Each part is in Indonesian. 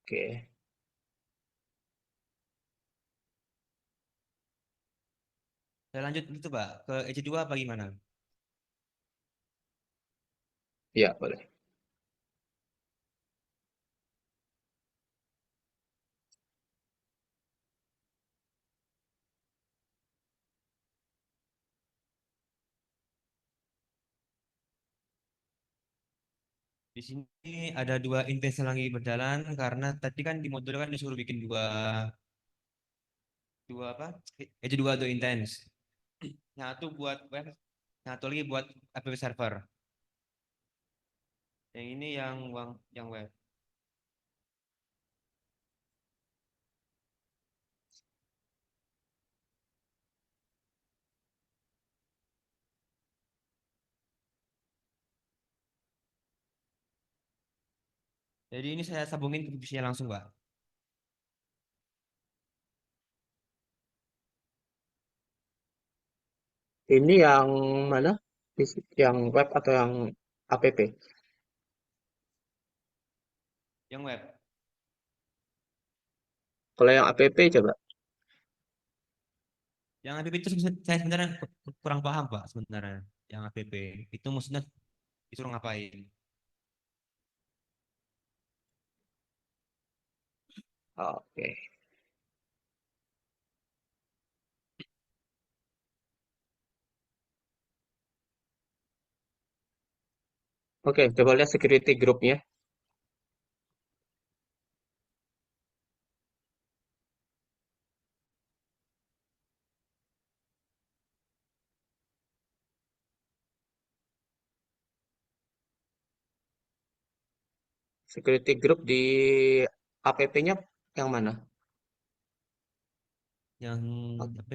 Oke. Saya lanjut gitu, Pak, ke EC2 apa gimana? Iya, boleh. Di sini ada dua intensi lagi berjalan karena tadi kan di modul kan disuruh bikin dua dua apa? EC2 atau intens. Satu buat web, satu lagi buat app server. Yang ini yang web. Jadi ini saya sambungin ke PC-nya langsung, Pak. Ini yang mana? Yang web atau yang app? Yang web. Kalau yang app coba. Yang app itu saya sebenarnya kurang paham, Pak, sebenarnya. Yang app itu maksudnya disuruh ngapain? Oke. Oke, coba lihat security groupnya. Security group di app-nya yang mana? Yang Oh, app.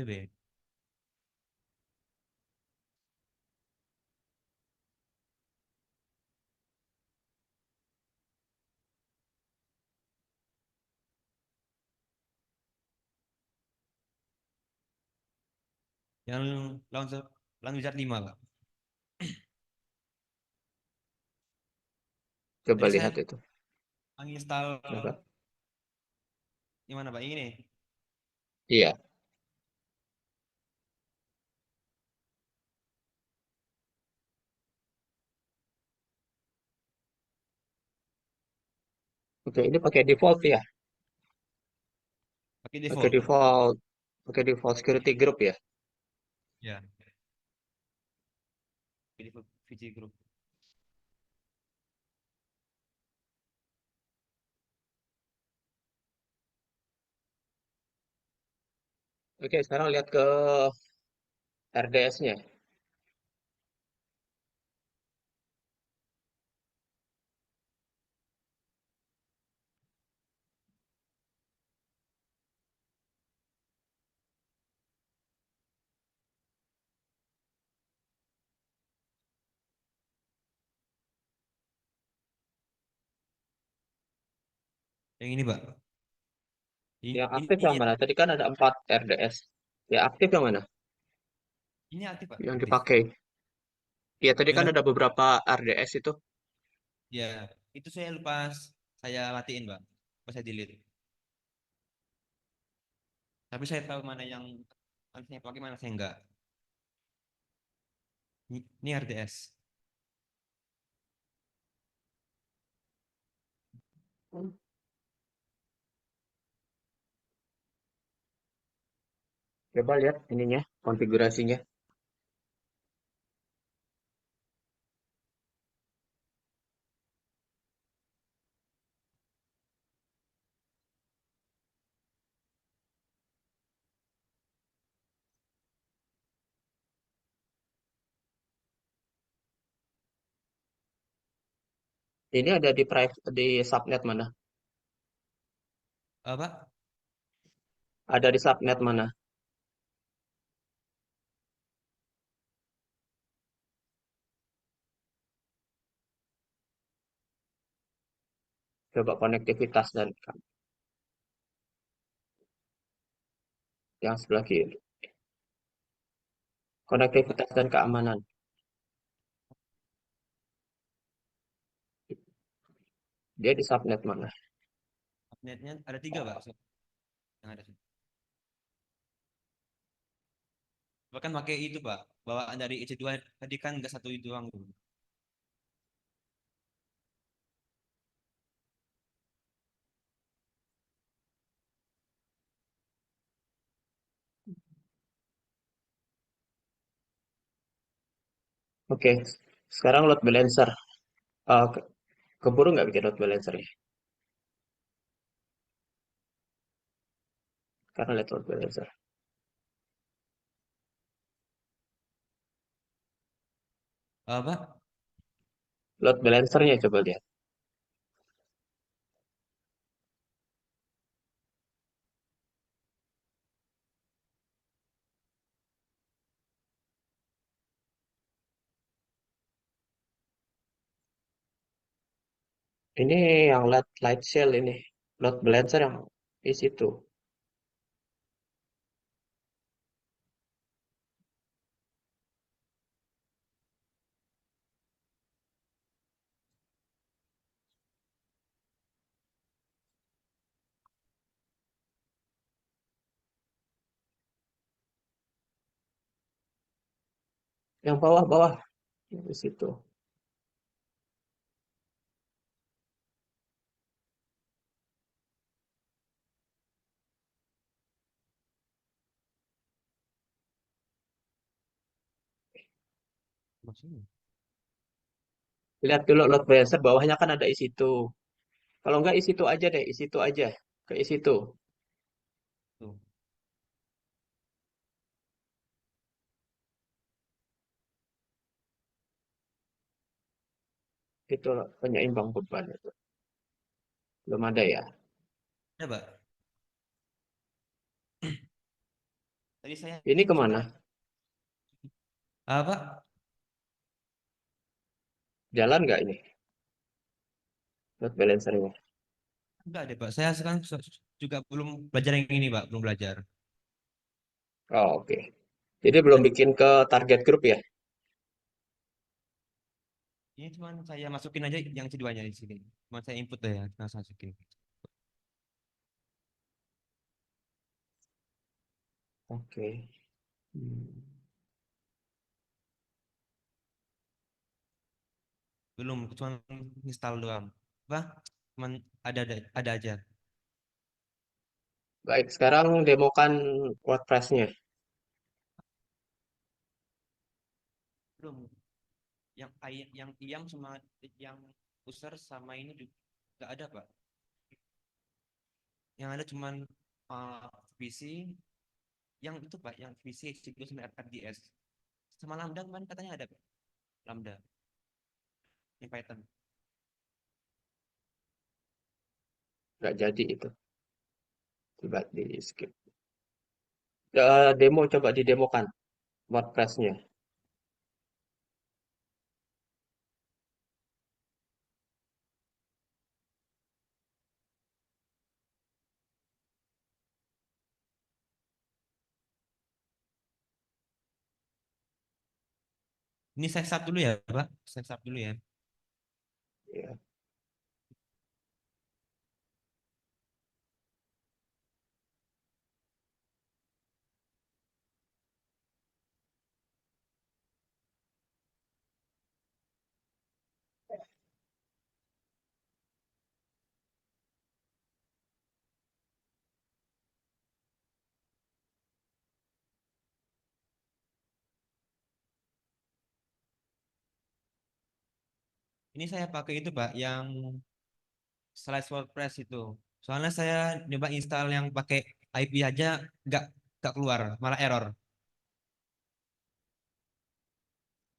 Yang launcher Wizard 5, Pak. coba Tadi saya lihat itu. menginstal Kenapa? gimana, Pak? Ini nih. Iya. Oke, ini pakai default ya. Pakai Pakai default. default, pakai default security group ya. Ya, pakai default VC Group. Oke, sekarang lihat ke RDS-nya. Yang ini, Pak. Yang Ini aktif yang ini, mana? Tadi kan ada 4 RDS. Ya, aktif yang mana? ini aktif, Pak. Yang Aktif. dipakai. Ya, tadi kan Yang ada beberapa RDS itu. ya, itu saya lupa saya matiin, Pak. Pas saya delete. Tapi saya tahu mana saya pakai, mana saya enggak. Ini RDS. Coba lihat ininya, konfigurasinya. Ini ada di di subnet mana? Apa? Ada di subnet mana? Coba konektivitas dan yang sebelah kiri. Pak, Konektivitas dan keamanan. Dia di subnet mana? Netnya ada tiga, Pak. Yang ada. Bahkan pakai itu, Pak. Bawaan dari EC2 tadi kan nggak satu itu doang. Oke, sekarang load balancer. Eh, keburu nggak bikin load balancer ya? Karena lihat load balancer. Pak? Load balancernya coba lihat. Ini yang light shell ini. Load balancer yang di situ. Yang bawah-bawah di situ. Maksudnya? Lihat dulu load balancer bawahnya kan ada isi situ. Kalau nggak isi situ aja deh, isi situ aja. Ke isi situ. Tuh. Itu penyeimbang beban itu. Belum ada ya. Ada, Pak. Tadi saya Ini coba. kemana? Pak? Jalan nggak ini? Load balancernya. Enggak deh, Pak. Saya sekarang juga belum belajar yang ini, Pak. Belum belajar. Oh, oke. Jadi belum Saya- bikin ke target group ya? Ini cuma saya masukin aja yang C2-nya di sini. Cuma saya input deh ya. Nah, saya masukin. Oke. Hmm. Belum, cuma install doang. Apa? Cuman ada aja. Baik, sekarang demokan WordPress-nya. Belum. Yang IAM sama yang user sama ini juga nggak ada, Pak. Yang ada cuman VC, yang itu, Pak, yang VC Execute sama FDS. Sama Lambda kemarin katanya ada, Pak. Lambda, yang Python. Nggak jadi itu. Coba di skip. Demo coba didemokan WordPress-nya. Ini saya start dulu ya, Pak. Saya start dulu ya. Ya. Ini saya pakai itu, Pak, yang Slice WordPress itu. Soalnya saya nyoba install yang pakai IP aja nggak nggak keluar, malah error.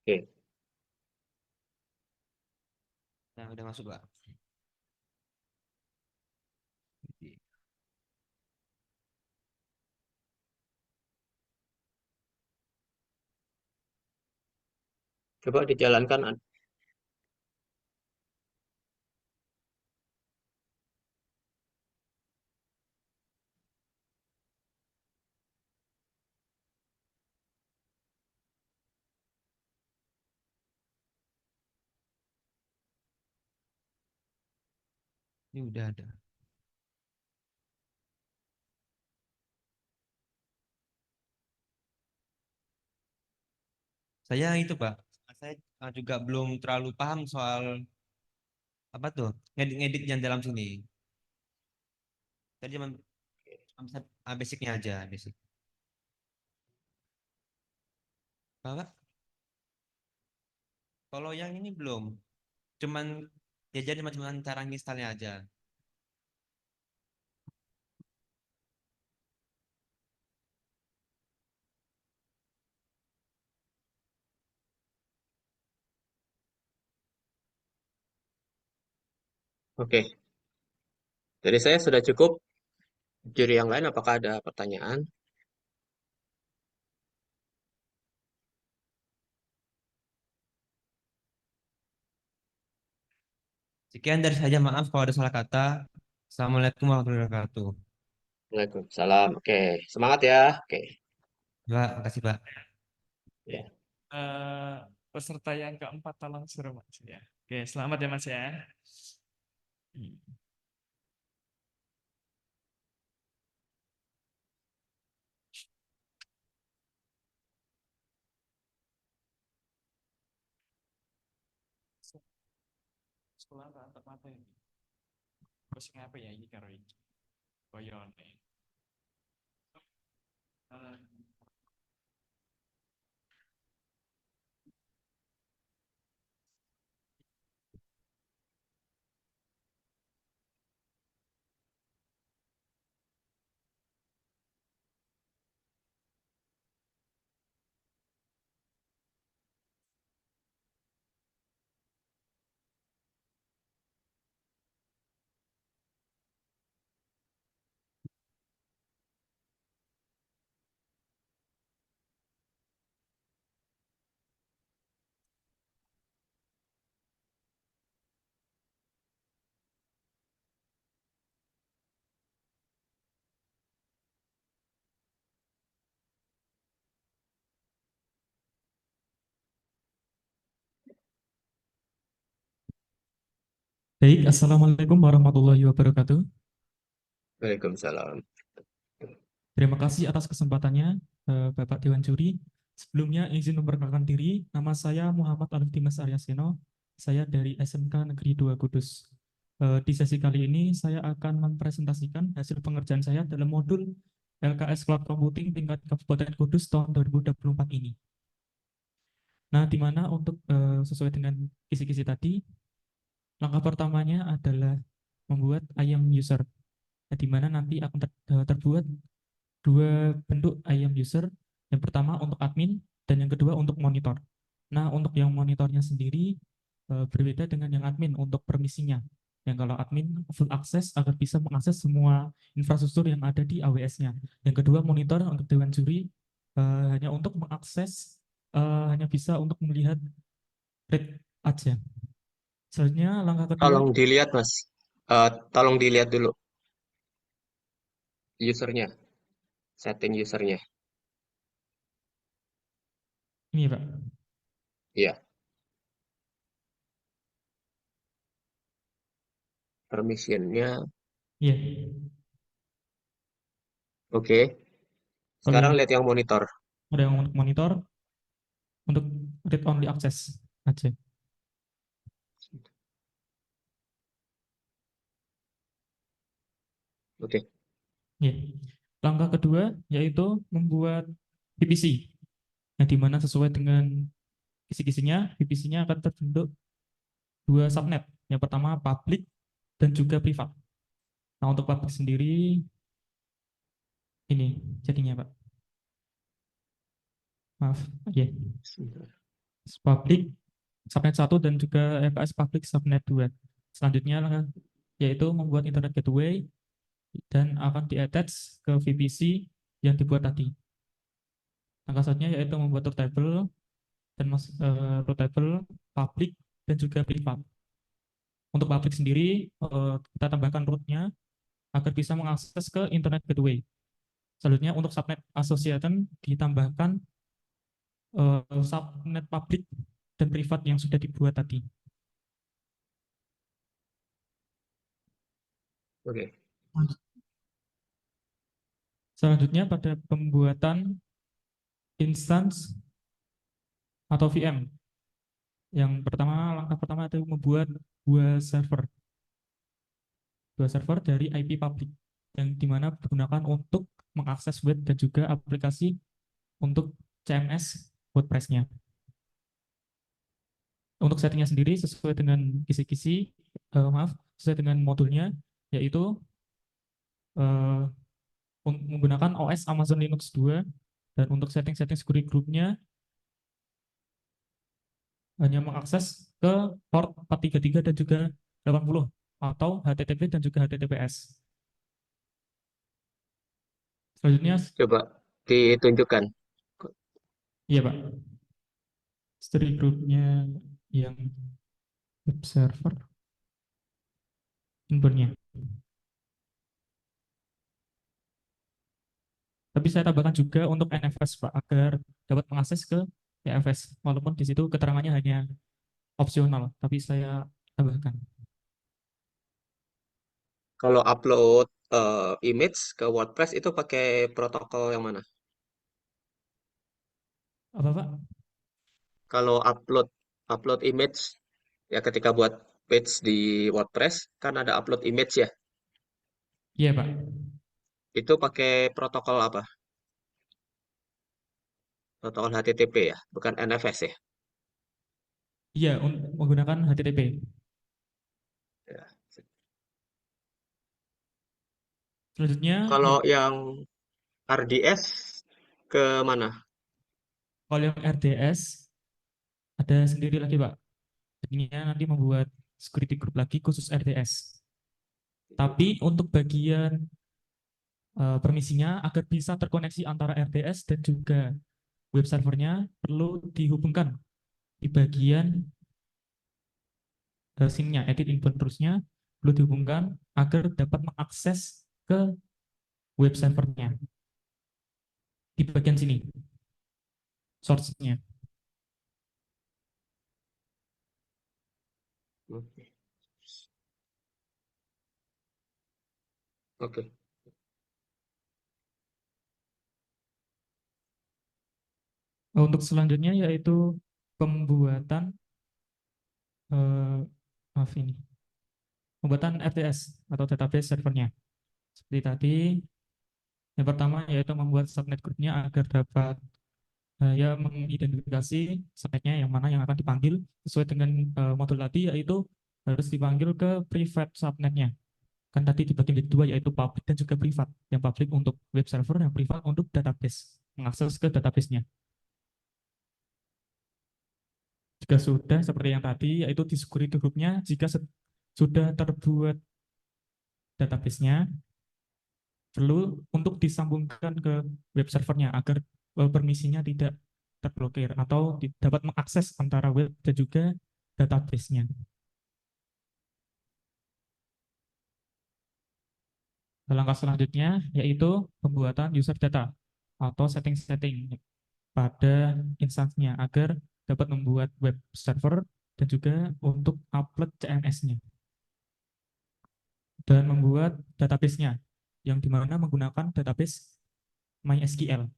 Oke. Nah, udah masuk, Pak. Coba dijalankan. Ini udah ada. Saya itu Pak, saya juga belum terlalu paham soal apa tuh ngedit-ngedit yang dalam sini. Tadi cuma basicnya aja, basic. Pak, kalau yang ini belum, cuman diajarin cuman cara nginstalnya aja. Oke, dari saya sudah cukup. Juri yang lain, apakah ada pertanyaan? Sekian dari saya, maaf kalau ada salah kata. Assalamualaikum warahmatullahi wabarakatuh. Waalaikumsalam. Oke, semangat ya. Oke. Pak, makasih Pak. Ya. Eh, Peserta yang keempat tolong suruh Mas ya. Oke, selamat ya Mas ya. Hmm. Sekolah tak mata ini. Terus ngapa ya ini karo ini? Koyone. Eh, Baik, Assalamualaikum warahmatullahi wabarakatuh. Waalaikumsalam. Terima kasih atas kesempatannya, Bapak Dewan Juri. Sebelumnya izin memperkenalkan diri, nama saya Muhammad Alif Dimas Aryaseno. Saya dari SMK Negeri 2 Kudus. Di sesi kali ini saya akan mempresentasikan hasil pengerjaan saya dalam modul LKS Cloud Computing tingkat Kabupaten Kudus tahun 2024 ini. Nah, di mana untuk sesuai dengan kisi-kisi tadi, langkah pertamanya adalah membuat IAM user, nah, di mana nanti akan terbuat dua bentuk IAM user. Yang pertama untuk admin dan yang kedua untuk monitor. Nah, untuk yang monitornya sendiri berbeda dengan yang admin untuk permisinya. Yang kalau admin full access agar bisa mengakses semua infrastruktur yang ada di AWS-nya. Yang kedua monitor untuk Dewan Juri hanya untuk mengakses, hanya bisa untuk melihat read aja. Selanjutnya langkah kedua, Tolong dilihat, Mas. Tolong dilihat dulu usernya, setting usernya. ini Pak. Iya, permissionnya. Iya, Oke. kalau Sekarang yang lihat yang monitor. ada yang untuk monitor, untuk read only access aja. Oke. Ya. Langkah kedua yaitu membuat VPC, yang dimana sesuai dengan kisi-kisinya, VPC-nya akan terbentuk dua subnet. Yang pertama public dan juga privat. Nah, untuk public sendiri ini jadinya Pak. Maaf, ya. Sebentar. Public subnet satu dan juga FAS public subnet 2. Selanjutnya yaitu membuat internet gateway dan akan di-attach ke VPC yang dibuat tadi. Langkah selanjutnya yaitu membuat root table dan root table public dan juga privat. Untuk public sendiri kita tambahkan rootnya agar bisa mengakses ke internet gateway. Selanjutnya untuk subnet association ditambahkan subnet public dan privat yang sudah dibuat tadi. Oke. Selanjutnya pada pembuatan instance atau VM. Yang pertama, langkah pertama itu membuat dua server, dari IP public yang dimana digunakan untuk mengakses web dan juga aplikasi untuk CMS WordPress-nya. Untuk settingnya sendiri sesuai dengan kisi-kisi, sesuai dengan modulnya, yaitu eh, menggunakan OS Amazon Linux 2, dan untuk setting-setting security groupnya hanya mengakses ke port 433 dan juga 80, atau HTTP dan juga HTTPS. Selanjutnya, Coba ditunjukkan. iya Pak, security groupnya yang web server inputnya. Tapi saya tambahkan juga untuk NFS Pak, agar dapat mengakses ke EFS, walaupun di situ keterangannya hanya opsional, tapi saya tambahkan. Kalau upload image ke WordPress itu pakai protokol yang mana? Apa Pak? Kalau upload upload image ya ketika buat page di WordPress kan ada upload image ya. Iya Pak. Itu pakai protokol apa? Protokol HTTP ya, bukan NFS ya. Iya, menggunakan HTTP. Ya. Selanjutnya, ya, Kalau yang RDS ke mana? kalau yang RDS ada sendiri lagi Pak. Jadinya nanti membuat security group lagi khusus RDS. Tapi untuk bagian permisinya agar bisa terkoneksi antara RDS dan juga web servernya perlu dihubungkan di bagian SIM-nya, edit input terusnya perlu dihubungkan agar dapat mengakses ke web servernya di bagian sini, source-nya. Oke. Oke. Untuk selanjutnya yaitu pembuatan eh, maaf ini, pembuatan RDS atau database servernya. Seperti tadi, yang pertama yaitu membuat subnet groupnya agar dapat ya mengidentifikasi subnetnya yang mana yang akan dipanggil sesuai dengan modul tadi, yaitu harus dipanggil ke private subnetnya. Kan tadi dibagi menjadi dua, yaitu public dan juga privat. Yang public untuk web server, yang privat untuk database, mengakses ke database-nya. Jika sudah seperti yang tadi, yaitu di security group-nya, jika sudah terbuat database-nya, perlu untuk disambungkan ke web servernya agar permisinya tidak terblokir atau dapat mengakses antara web dan juga database-nya. Langkah selanjutnya yaitu pembuatan user data atau setting-setting pada instansinya agar dapat membuat web server dan juga untuk upload CMS-nya dan membuat database-nya yang dimana menggunakan database MySQL.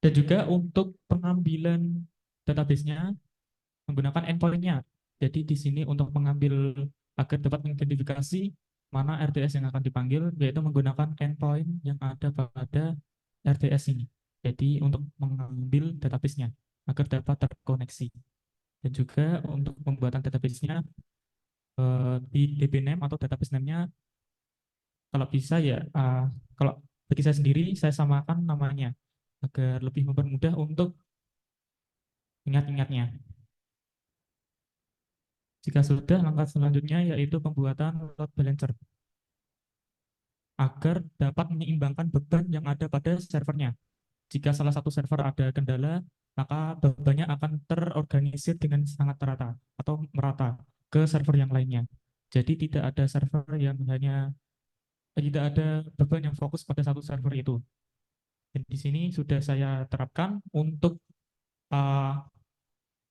Dan juga untuk pengambilan database-nya menggunakan endpoint-nya. Jadi di sini untuk mengambil agar dapat mengidentifikasi mana RDS yang akan dipanggil, yaitu menggunakan endpoint yang ada pada RDS ini. Jadi untuk mengambil database-nya agar dapat terkoneksi. Dan juga untuk pembuatan database-nya di DB name atau database name-nya, kalau bisa ya, kalau bagi saya sendiri saya samakan namanya agar lebih mempermudah untuk ingat-ingatnya. Jika sudah, langkah selanjutnya yaitu pembuatan load balancer agar dapat menyeimbangkan beban yang ada pada servernya. Jika salah satu server ada kendala, maka bebannya akan terorganisir dengan sangat rata atau merata ke server yang lainnya. Jadi tidak ada beban yang fokus pada satu server itu. Dan di sini sudah saya terapkan untuk uh,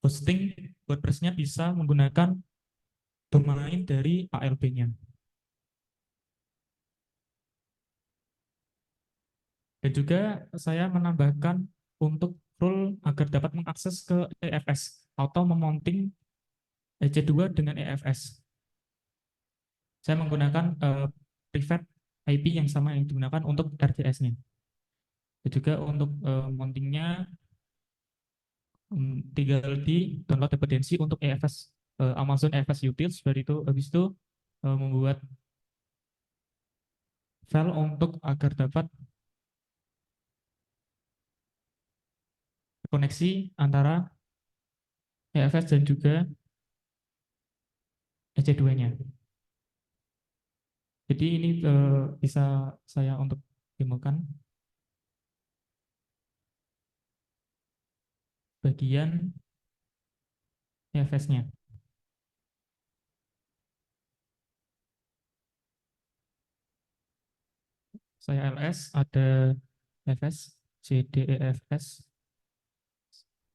hosting WordPress-nya bisa menggunakan domain dari ALB-nya. Dan juga saya menambahkan untuk rule agar dapat mengakses ke EFS atau memounting EC2 dengan EFS. Saya menggunakan private IP yang sama yang digunakan untuk RDS-nya. Dan juga untuk mountingnya tinggal di download dependensi untuk EFS Amazon EFS Utils. Habis itu membuat file untuk agar dapat koneksi antara EFS dan juga EC2-nya. Jadi ini bisa saya untuk demokan bagian EFS-nya. Saya LS, ada EFS, JDEFS.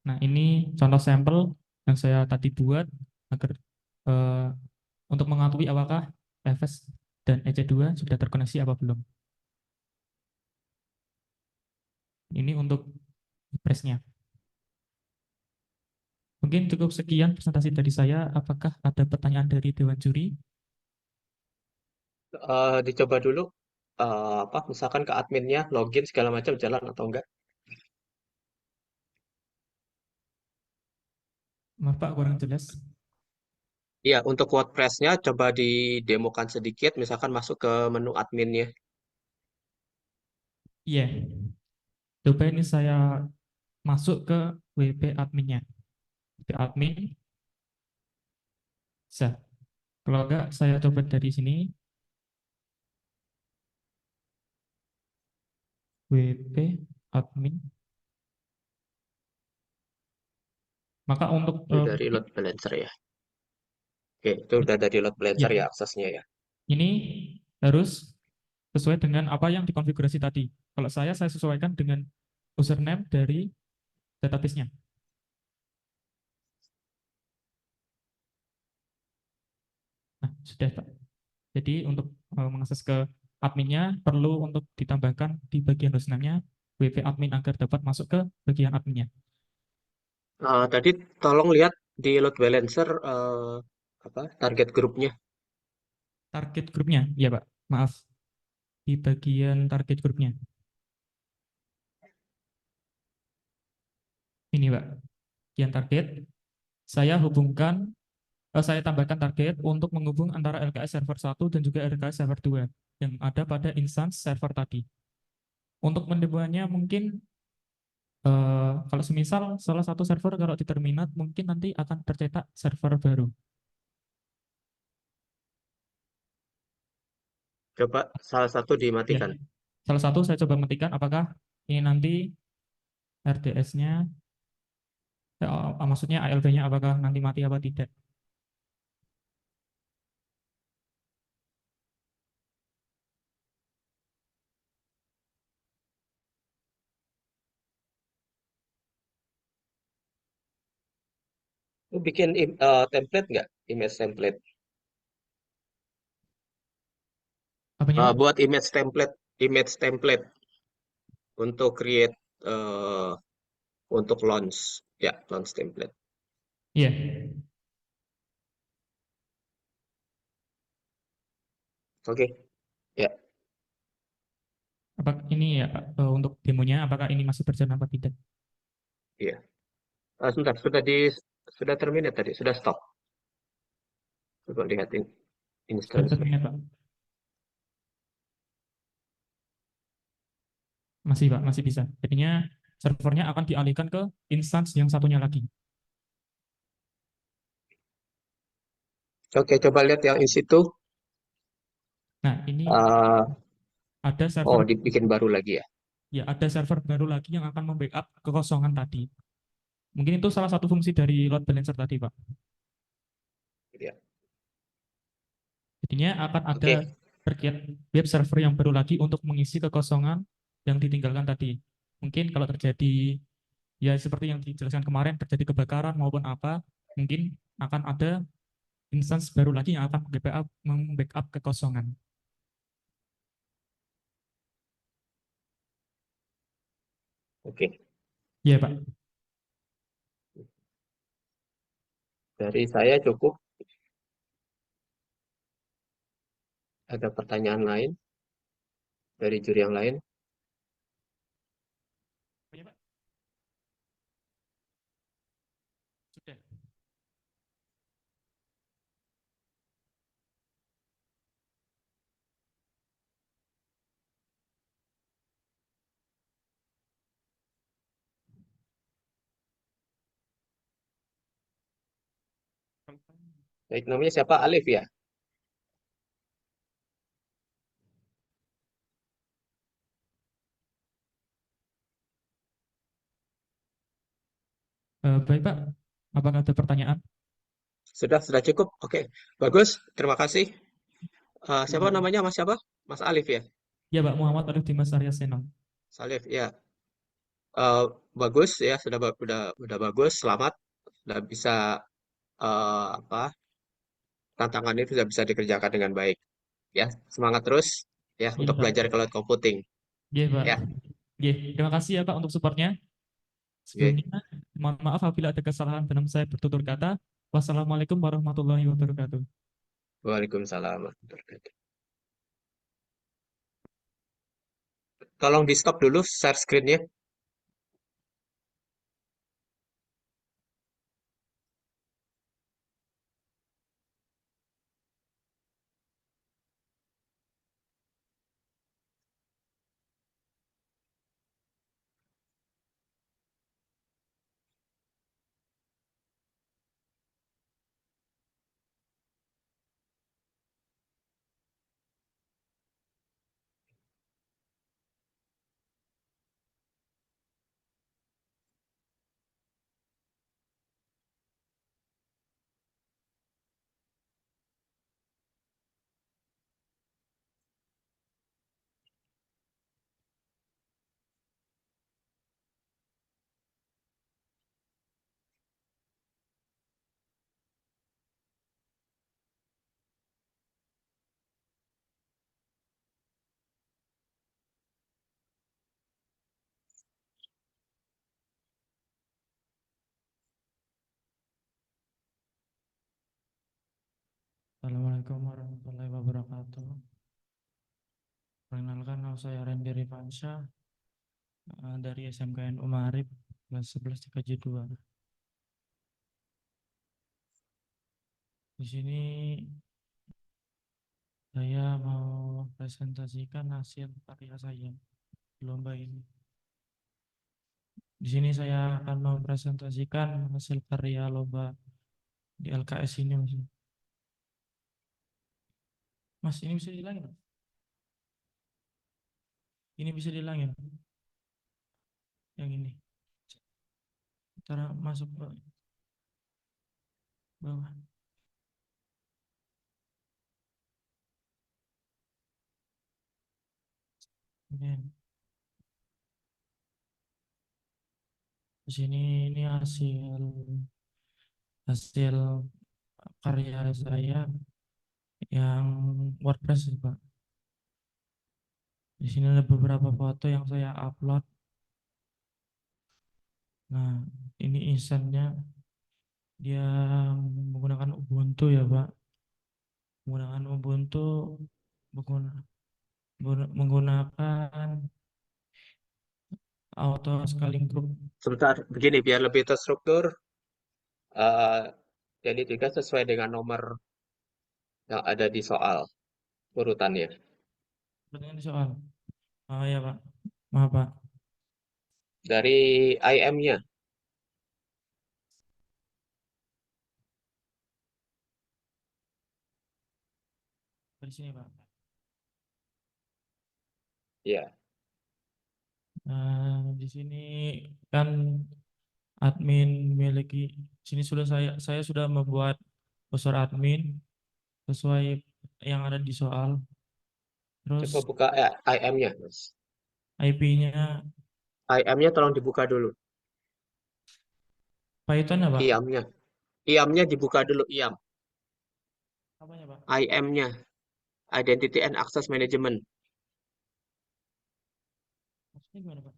Nah, ini contoh sampel yang saya tadi buat agar untuk mengetahui apakah EFS dan EC2 sudah terkoneksi apa belum. Ini untuk press-nya. Mungkin cukup sekian presentasi dari saya. Apakah ada pertanyaan dari Dewan Juri? Dicoba dulu apa misalkan ke adminnya login segala macam jalan atau enggak. Maaf Pak, kurang jelas. Iya, untuk WordPress-nya coba didemokan sedikit, misalkan masuk ke menu adminnya. Iya, coba ini saya masuk ke WP adminnya. WP admin, bisa. Kalau enggak, saya coba dari sini. WP admin. Maka untuk Itu dari load balancer ya. Oke, itu udah dari load ya, balancer ya aksesnya ya. ini harus sesuai dengan apa yang dikonfigurasi tadi. Kalau saya sesuaikan dengan username dari database-nya. Nah, sudah Pak. Jadi untuk mengakses ke adminnya perlu untuk ditambahkan di bagian hostname-nya WP admin agar dapat masuk ke bagian adminnya. Tadi tolong lihat di load balancer apa target grupnya. Target grupnya, ya Pak. Maaf, di bagian target grupnya. Ini Pak, bagian target. Saya tambahkan target untuk menghubung antara LKS server 1 dan juga LKS server 2 yang ada pada instance server tadi. Untuk mendemonya mungkin kalau semisal salah satu server kalau di terminat mungkin nanti akan tercetak server baru. Coba salah satu Ya, dimatikan. salah satu saya coba matikan apakah ini nanti RDS-nya, maksudnya ALB-nya apakah nanti mati apa tidak. Lu bikin template nggak? Image template. Apanya Pak? Buat image template untuk create eh, untuk launch, ya launch template. Iya, Oke, ya, apa ini ya Pak, untuk demonya apakah ini masih berjalan apa tidak? iya. Sebentar, sudah terminate tadi, sudah stop. Coba lihatin Sudah instance-nya. terminate Pak? Masih Pak, masih bisa. Jadinya servernya akan dialihkan ke instance yang satunya lagi. Oke, coba lihat yang in situ. Nah, ini Eh, ada oh, server dibikin baru lagi ya. ya ada server baru lagi yang akan membackup kekosongan tadi. Mungkin itu salah satu fungsi dari load balancer tadi, Pak. Ya. Jadinya akan ada Oke, terkait web server yang baru lagi untuk mengisi kekosongan yang ditinggalkan tadi. Mungkin kalau terjadi ya seperti yang dijelaskan kemarin terjadi kebakaran maupun apa, mungkin akan ada instance baru lagi yang akan membackup kekosongan. Oke, Iya, Pak. dari saya cukup. Ada pertanyaan lain dari juri yang lain? Iya, Pak. Sudah. Baik, namanya siapa? Alif ya? Baik, Pak. Apakah ada pertanyaan? Sudah cukup. Oke, bagus. Terima kasih. Iya, Siapa Pak. namanya? Mas siapa? Mas Alif ya? Iya, Pak. Muhammad Arif Dimas Arya Seno. Salif ya. Eh, Bagus ya, sudah bagus. Selamat. Sudah bisa apa? Tantangan itu sudah bisa dikerjakan dengan baik. Ya, semangat terus ya Iya, untuk Pak. belajar cloud computing. Iya, Pak. Ya, Iya, terima kasih ya, Pak, untuk supportnya. oke. Sebelumnya, mohon maaf apabila ada kesalahan dalam saya bertutur kata. Wassalamualaikum warahmatullahi wabarakatuh. Waalaikumsalam warahmatullahi wabarakatuh. Tolong di stop dulu share screen-nya. Assalamualaikum warahmatullahi wabarakatuh. Perkenalkan, nama saya Randy Rifansyah dari SMKN Umarib kelas 11 TKJ 2. Di sini saya mau presentasikan hasil karya saya di lomba ini. Di sini saya akan mempresentasikan hasil karya lomba di LKS ini, Mas. Mas, ini bisa dihilangin, Mas? Ini bisa dihilangin. Yang ini. Cara masuk ke bawah. Oke. Di sini ini hasil hasil karya saya yang WordPress, Pak. Di sini ada beberapa foto yang saya upload. Nah, ini instannya dia menggunakan Ubuntu ya, Pak. Menggunakan Ubuntu, menggunakan auto scaling group. Sebentar, begini biar lebih terstruktur. eh jadi juga sesuai dengan nomor yang ada di soal urutannya. Pertanyaan soal. Oh ya, Pak. Maaf, Pak. Dari IM-nya, Dari sini, Pak. ya. Di sini kan admin memiliki, sini sudah saya sudah membuat user admin sesuai yang ada di soal. Coba Terus buka IM-nya, Mas. IP-nya IM-nya tolong dibuka dulu. Python ya, Pak? IAM-nya. IAM-nya dibuka dulu, IAM. Apanya, Pak? IM-nya, Identity and Access Management. Maksudnya gimana, Pak?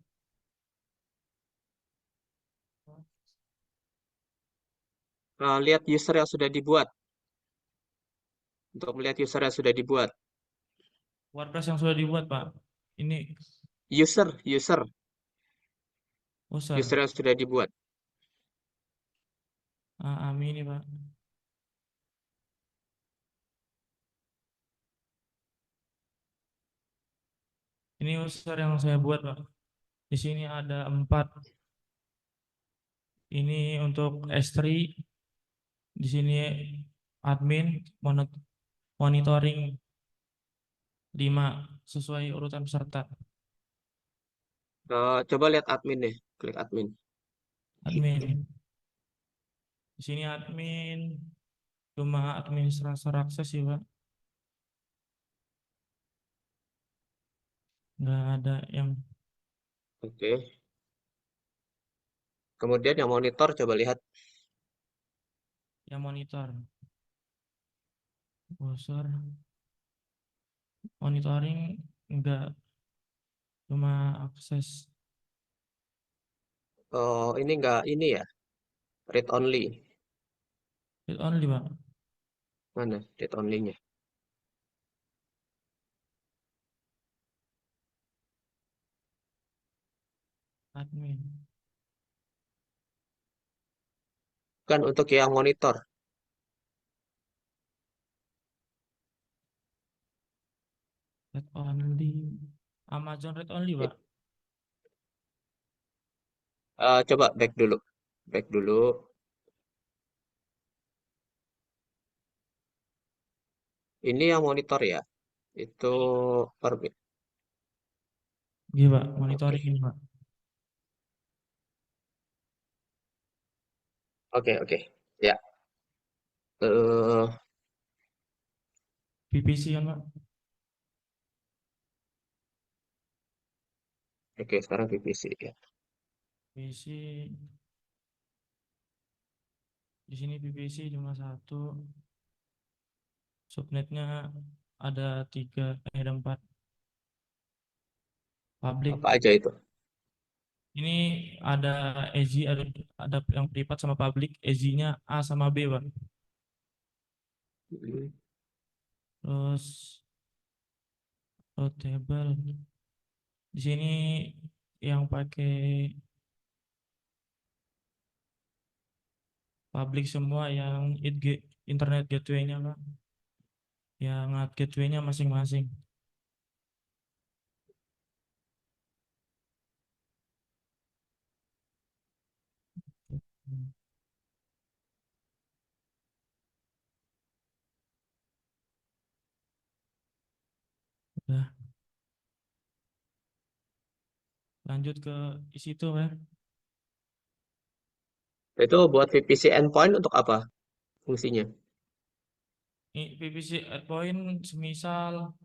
Lihat user yang sudah dibuat. Untuk melihat user yang sudah dibuat. WordPress yang sudah dibuat, Pak. Ini User user. yang sudah dibuat. AMI ini, Pak. Ini user yang saya buat, Pak. Di sini ada 4. Ini untuk S3. Di sini admin, monitoring 5 sesuai urutan peserta. Coba lihat admin deh, klik admin. Admin. Di sini admin cuma administrator akses sih, Pak. Nggak ada Oke. Kemudian yang monitor coba lihat. yang monitor. User monitoring enggak, cuma akses. Oh, ini enggak ini ya, read only. Read only, Pak. Mana read only-nya? Admin. Kan untuk yang monitor. Read only. Amazon read only, Pak. Coba back dulu. Back dulu. Ini yang monitor ya. Itu permit. Iya, Pak. Oke. Monitoring ini, Pak. Oke, oke. Ya. Eh, PPC kan, Pak. oke, sekarang PPC ya. PPC. Di sini PPC cuma 1. Subnetnya ada 3, ada 4. Public. Apa aja itu? Ini ada EZ, ada yang privat sama public. EZ-nya A sama B, Pak. Hmm. Terus row table. Di sini yang pakai public semua, yang internet gateway-nya, Pak. Yang NAT gateway-nya masing-masing. Udah, lanjut ke isi itu, Pak. Itu buat VPC endpoint untuk apa fungsinya? Ini PPC endpoint semisal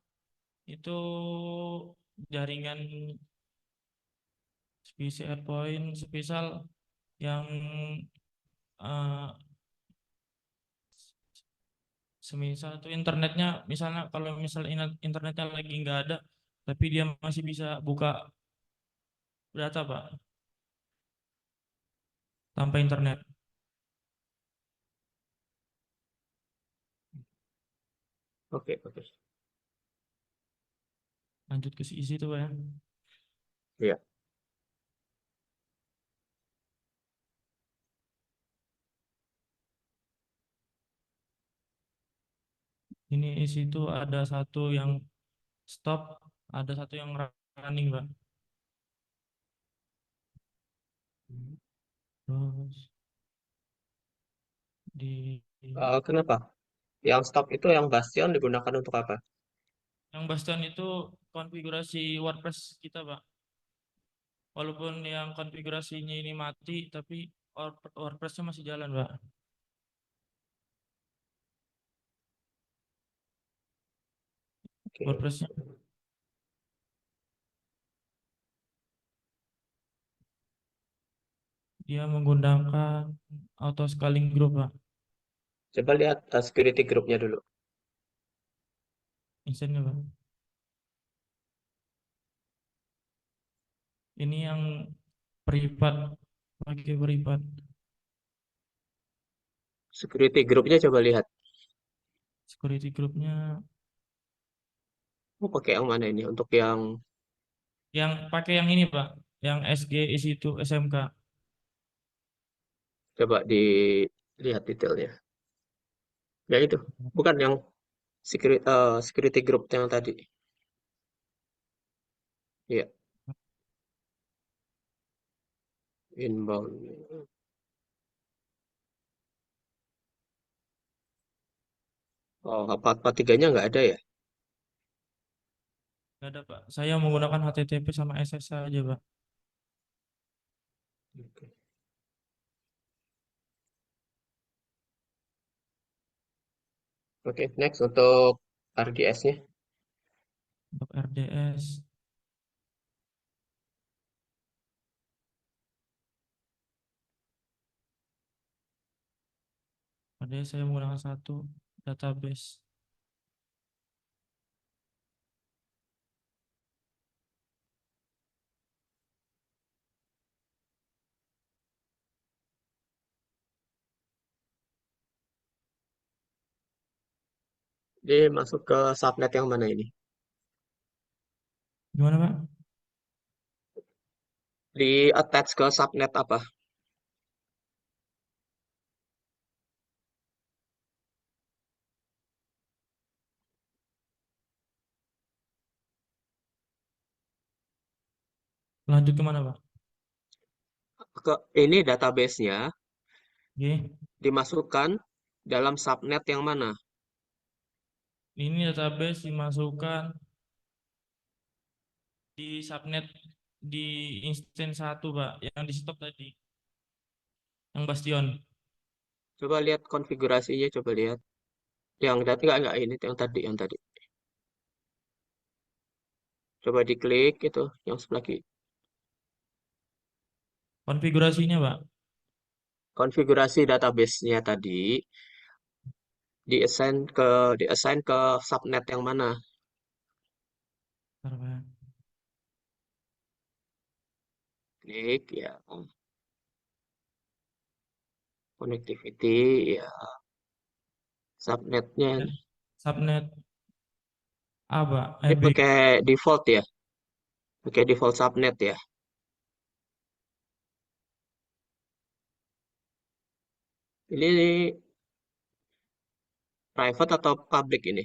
itu jaringan PPC endpoint semisal yang eh, semisal itu internetnya, misalnya kalau misal internetnya lagi nggak ada tapi dia masih bisa buka data, Pak, tanpa internet. Oke, oke. Lanjut ke isi itu, Pak, ya. Iya. Ini isi itu ada 1 yang stop, ada 1 yang running, Pak. Terus Kenapa? Yang stop itu yang Bastion digunakan untuk apa? yang Bastion itu konfigurasi WordPress kita, Pak. Walaupun yang konfigurasinya ini mati, tapi WordPress-nya masih jalan, Pak. Oke. WordPress-nya dia menggunakan auto scaling group, Pak. Coba lihat security group-nya dulu. Instannya, Pak. Ini yang privat, pakai privat. Security grupnya coba lihat. Security groupnya Oh, pakai yang mana ini? Untuk yang yang pakai yang ini Pak, yang SG isi itu SMK. coba dilihat detailnya. Ya itu, bukan yang security group yang tadi. Iya, inbound. Oh, apa tiganya nggak ada ya? Nggak ada Pak. Saya menggunakan HTTP sama SSH aja Pak. Oke, Oke, next untuk RDS-nya. Untuk RDS, RDS saya menggunakan satu database. Dia masuk ke subnet yang mana ini? Gimana Pak? Di attach ke subnet apa? Lanjut kemana Pak? Ke ini database-nya Oke. dimasukkan dalam subnet yang mana? Ini database dimasukkan di subnet di instance satu Pak, yang di stop tadi, yang Bastion. Coba lihat konfigurasinya, coba lihat. Yang tadi enggak ini, yang tadi. Coba diklik itu, yang sebelah kiri. Konfigurasinya Pak. Konfigurasi database-nya tadi di-assign ke subnet yang mana? Bentar, Pak. Klik ya, connectivity ya, subnetnya Ya, subnet A Pak, ini B. pakai default ya, pakai default subnet ya. Ini private atau public ini?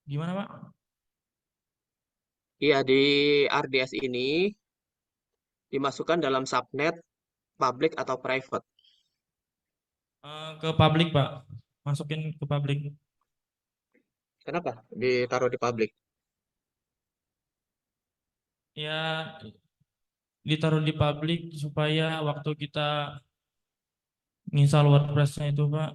Gimana Pak? Iya, di RDS ini dimasukkan dalam subnet public atau private. Ke publik Pak, masukin ke publik. Kenapa ditaruh di public? Ya, ditaruh di publik supaya waktu kita install WordPress-nya itu Pak,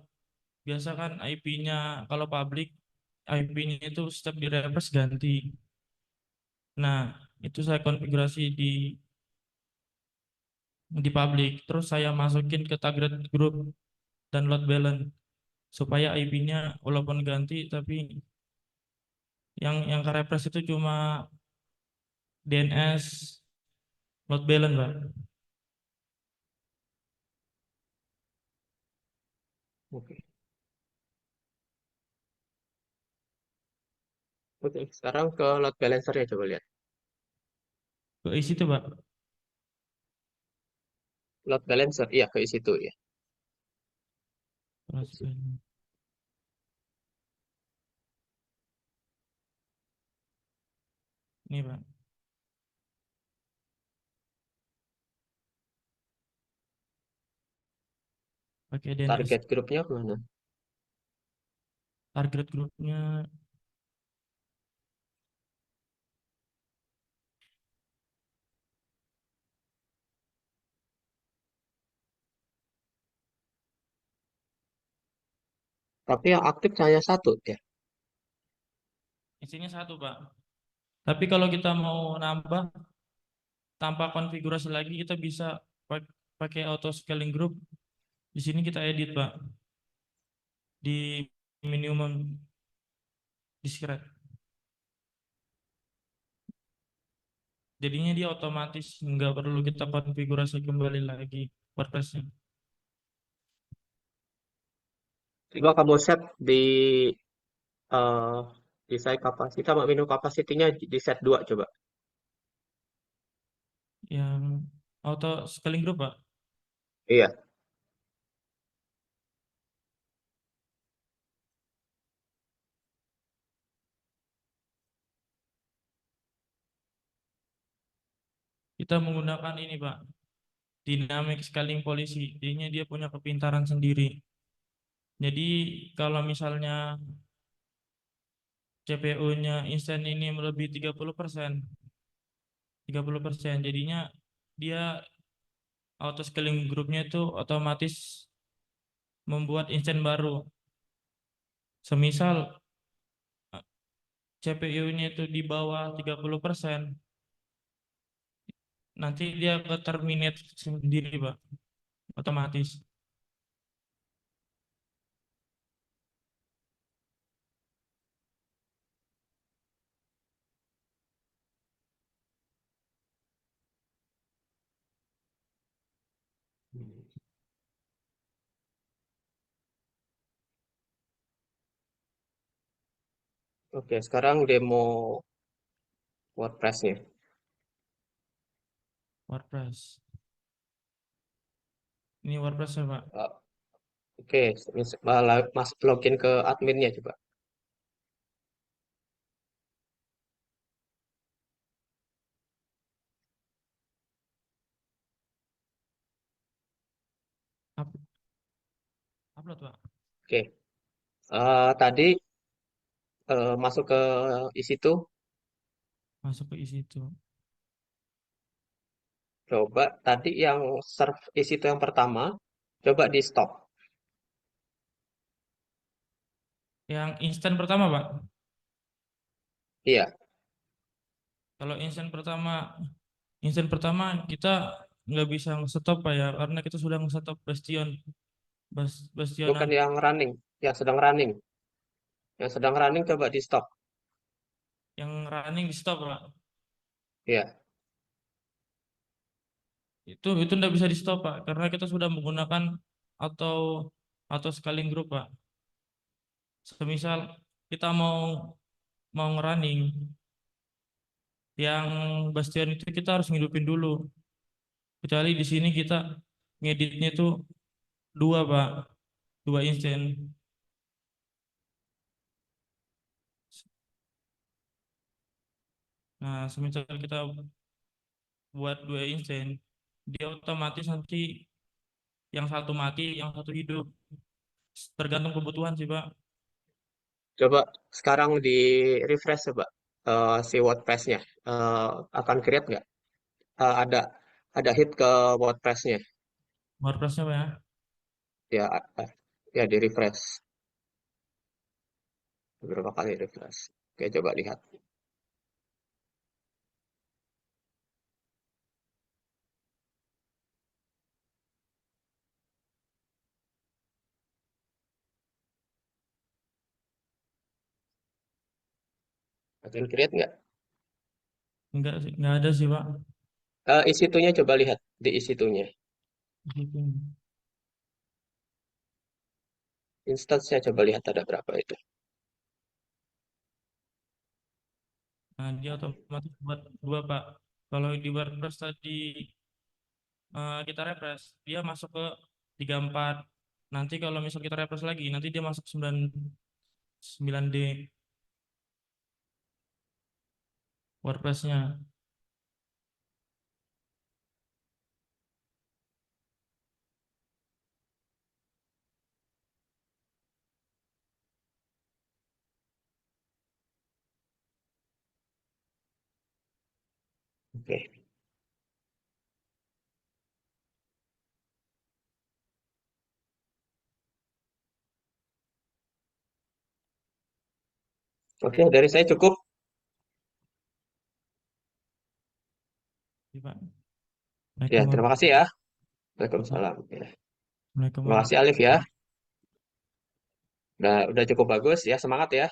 biasa kan IP-nya kalau publik, IP-nya itu setiap di refresh ganti. Nah, itu saya konfigurasi di publik. Terus saya masukin ke target group dan load balance supaya IP-nya walaupun ganti tapi yang ke refresh itu cuma DNS load balance Pak. Oke. Oke, sekarang ke load balancer-nya coba lihat. Ke isi itu Pak. Load balancer, iya ke situ ya. Terus, ini Pak, pakai DNS. Target grupnya kemana? Target grupnya Tapi yang aktif hanya satu ya. isinya satu Pak. Tapi kalau kita mau nambah tanpa konfigurasi lagi, kita bisa pakai auto scaling group. Di sini kita edit Pak, di minimum discrete. Jadinya dia otomatis nggak perlu kita konfigurasi kembali lagi WordPress-nya. Coba kamu set eh, di site capacity sama minimum capacity-nya di set 2 coba. Yang auto scaling group, Pak. Iya, Kita menggunakan ini, Pak. Dynamic scaling policy. Jadinya dia punya kepintaran sendiri. Jadi kalau misalnya CPU-nya instan ini melebihi 30%, jadinya dia auto scaling grupnya itu otomatis membuat instan baru. Semisal CPU-nya itu di bawah 30%, nanti dia ke terminate sendiri, Pak, otomatis. oke. Sekarang demo WordPress-nya. WordPress. Ini WordPress ya, Pak. Eh, Oke, mas login ke adminnya coba. Up- Upload, Pak. Oke, tadi masuk ke isi itu, Masuk ke isi itu. coba tadi yang serve isi itu yang pertama, coba di stop. Yang instan pertama, Pak. Iya, Kalau instan pertama kita nggak bisa stop, Pak ya, karena kita sudah stop Bastion bukan yang running, yang sedang running. Yang sedang running coba di stop. yang running di stop, Pak. Iya, Itu nggak bisa di stop, Pak, karena kita sudah menggunakan atau scaling group, Pak. Semisal kita mau running yang Bastion itu kita harus ngidupin dulu. Kecuali di sini kita ngeditnya itu dua, Pak, dua instan. Nah, semisal kita buat dua instan, dia otomatis nanti yang satu mati, yang satu hidup. Tergantung kebutuhan sih, Pak. coba sekarang di refresh coba si WordPress-nya. Akan create nggak? Ada hit ke WordPress-nya. WordPress-nya, Pak ya. Ya, ya di refresh. Beberapa kali refresh. Oke, coba lihat. Akan create nggak? Enggak sih, enggak ada sih, Pak. Isi itunya coba lihat di isi itunya. Gitu. Instance-nya coba lihat ada berapa itu. Nah, dia otomatis buat dua, Pak. Kalau di WordPress tadi kita refresh, dia masuk ke 34. Nanti kalau misal kita refresh lagi, nanti dia masuk 9D WordPress-nya. Oke. Oke, dari saya cukup. Iya, Pak. Ya, Assalamualaikum terima kasih ya. Waalaikumsalam. Ya. Assalamualaikum Terima kasih Alif warahmatullahi ya. wabarakatuh. Udah cukup bagus ya. Semangat ya.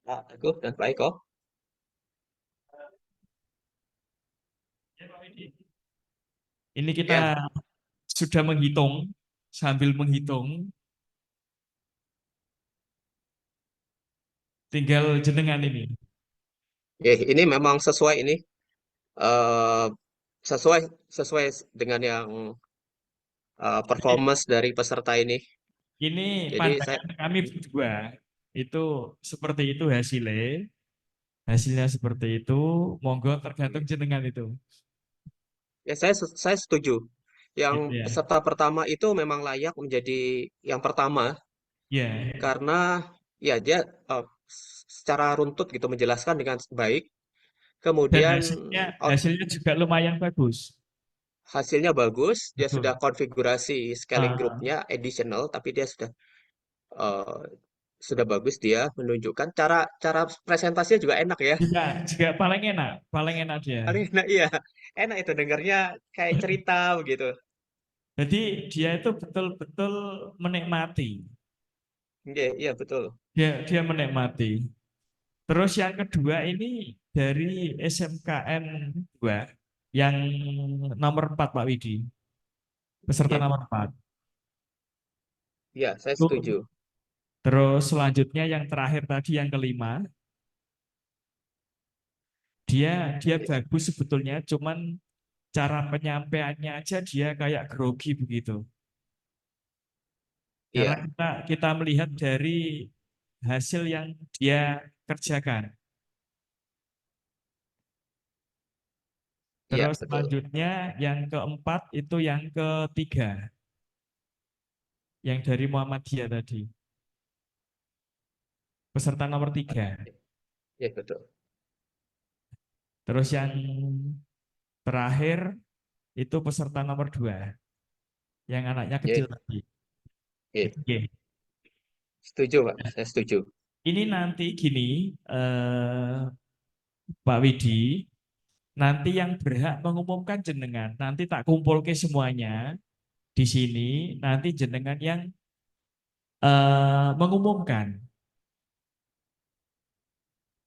Pak Teguh dan Pak Eko. Ya, Pak Widi. Ini kita Ya, sudah menghitung, sambil menghitung, tinggal jenengan ini. ini memang sesuai ini, eh, sesuai sesuai dengan yang performance dari peserta ini. Ini Jadi saya, pandangan kami berdua, itu seperti itu hasilnya. Hasilnya seperti itu, monggo tergantung jenengan itu. ya saya setuju. Yang Gitu ya. peserta pertama itu memang layak menjadi yang pertama Ya, karena ya dia secara runtut gitu menjelaskan dengan baik. dan Kemudian hasilnya out, hasilnya juga lumayan bagus. hasilnya bagus. Dia sudah Betul. konfigurasi scaling Ah, grupnya additional, tapi dia eh, sudah bagus dia menunjukkan cara cara presentasinya juga enak ya. juga paling enak dia. Paling enak iya, enak itu dengarnya kayak cerita begitu. Jadi dia itu betul-betul menikmati. Iya, iya betul. Dia menikmati. Terus yang kedua ini dari SMKN 2 yang nomor 4 Pak Widi, peserta Iya, nomor 4. iya saya Tuh. setuju. Terus selanjutnya yang terakhir tadi yang kelima, dia Iya, bagus sebetulnya, cuman cara penyampaiannya aja dia kayak grogi begitu. Karena iya, kita melihat dari hasil yang dia kerjakan. iya, Terus betul. selanjutnya yang keempat itu yang ketiga, yang dari Muhammadiyah tadi, peserta nomor 3. Iya betul. Terus yang terakhir itu peserta nomor 2, yang anaknya Iya, kecil tadi. iya. Gitu, ya. Setuju Pak, saya setuju. Ini nanti gini, Pak Widi, nanti yang berhak mengumumkan jenengan, nanti tak kumpul ke semuanya di sini, nanti jenengan yang mengumumkan.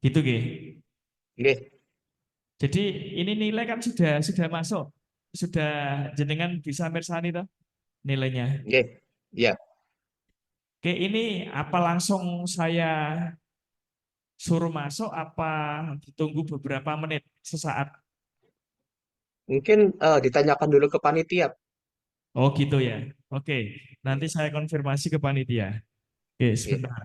Gitu, Ge. Iya, Jadi ini nilai kan sudah masuk, sudah jenengan bisa mirsani toh nilainya. iya, iya. Oke, ini apa langsung saya suruh masuk apa ditunggu beberapa menit sesaat? Mungkin ditanyakan dulu ke panitia. Oh gitu ya. Oke, nanti Iya, saya konfirmasi ke panitia. Oke, iya. sebentar.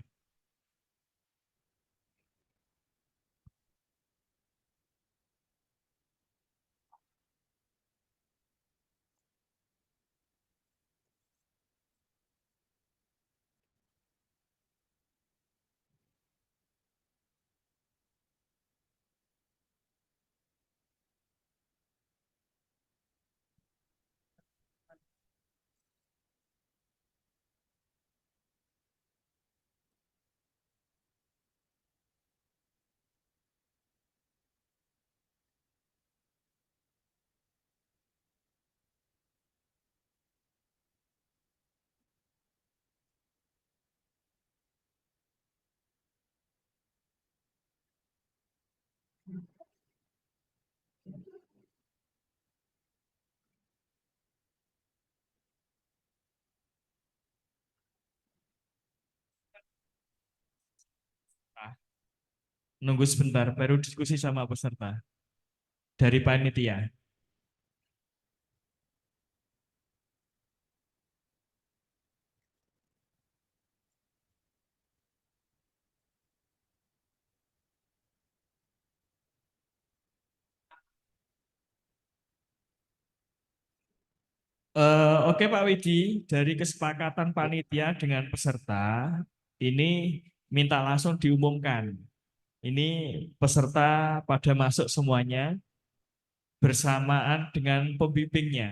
Ah, nunggu sebentar, baru diskusi sama peserta dari panitia. Oke Pak Widi, dari kesepakatan panitia dengan peserta, ini minta langsung diumumkan. Ini peserta pada masuk semuanya bersamaan dengan pembimbingnya.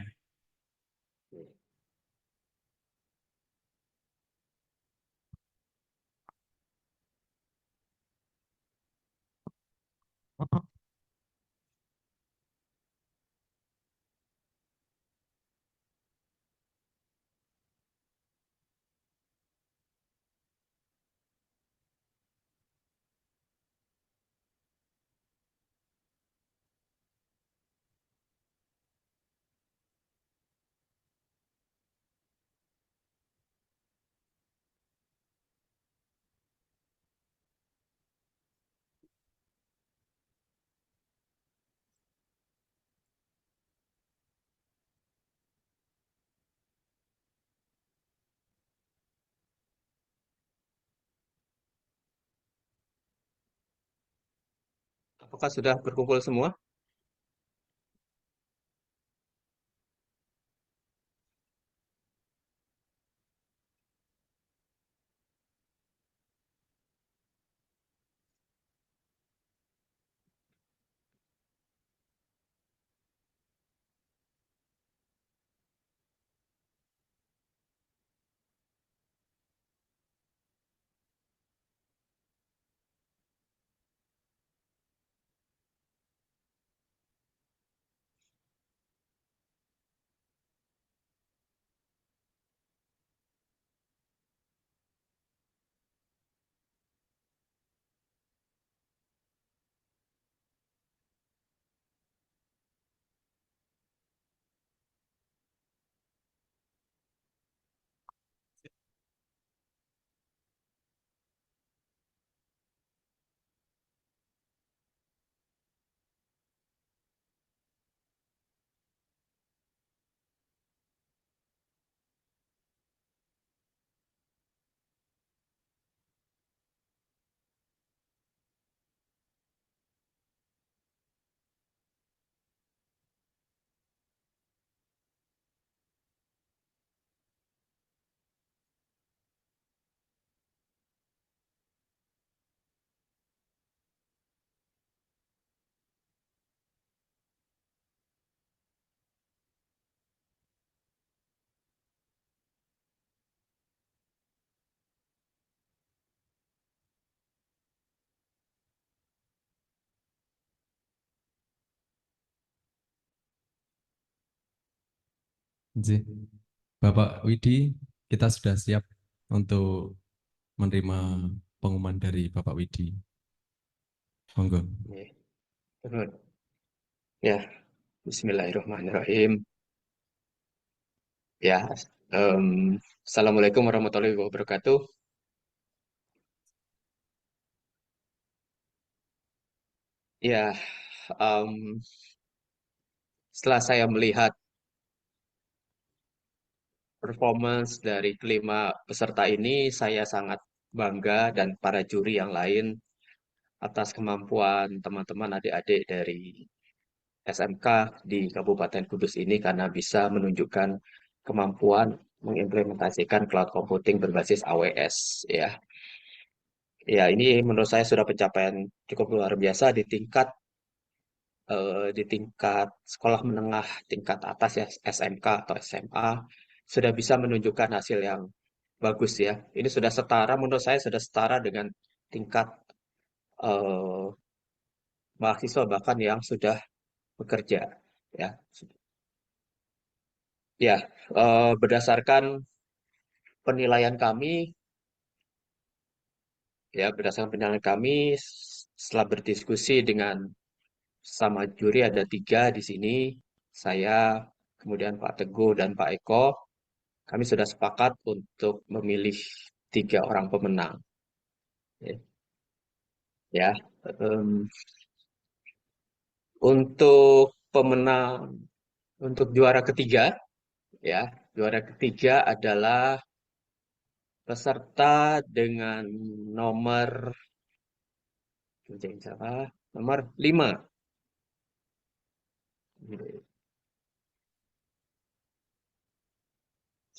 Apakah sudah berkumpul semua? J. Bapak Widi, kita sudah siap untuk menerima pengumuman dari Bapak Widi. Monggo. Oke, benar. Ya, Bismillahirrahmanirrahim. Ya, Assalamualaikum warahmatullahi wabarakatuh. Ya, em, setelah saya melihat performance dari kelima peserta ini, saya sangat bangga dan para juri yang lain atas kemampuan teman-teman adik-adik dari SMK di Kabupaten Kudus ini karena bisa menunjukkan kemampuan mengimplementasikan cloud computing berbasis AWS ya. Ya, ini menurut saya sudah pencapaian cukup luar biasa di tingkat sekolah menengah tingkat atas ya SMK atau SMA sudah bisa menunjukkan hasil yang bagus ya. Ini sudah setara menurut saya sudah setara dengan tingkat eh, mahasiswa bahkan yang sudah bekerja ya. Ya, berdasarkan penilaian kami setelah berdiskusi dengan sama juri ada tiga di sini, saya, kemudian Pak Teguh dan Pak Eko, kami sudah sepakat untuk memilih tiga orang pemenang. Ya, ya. Em, untuk pemenang, untuk juara ketiga, ya, juara ketiga adalah peserta dengan nomor, nomor 5.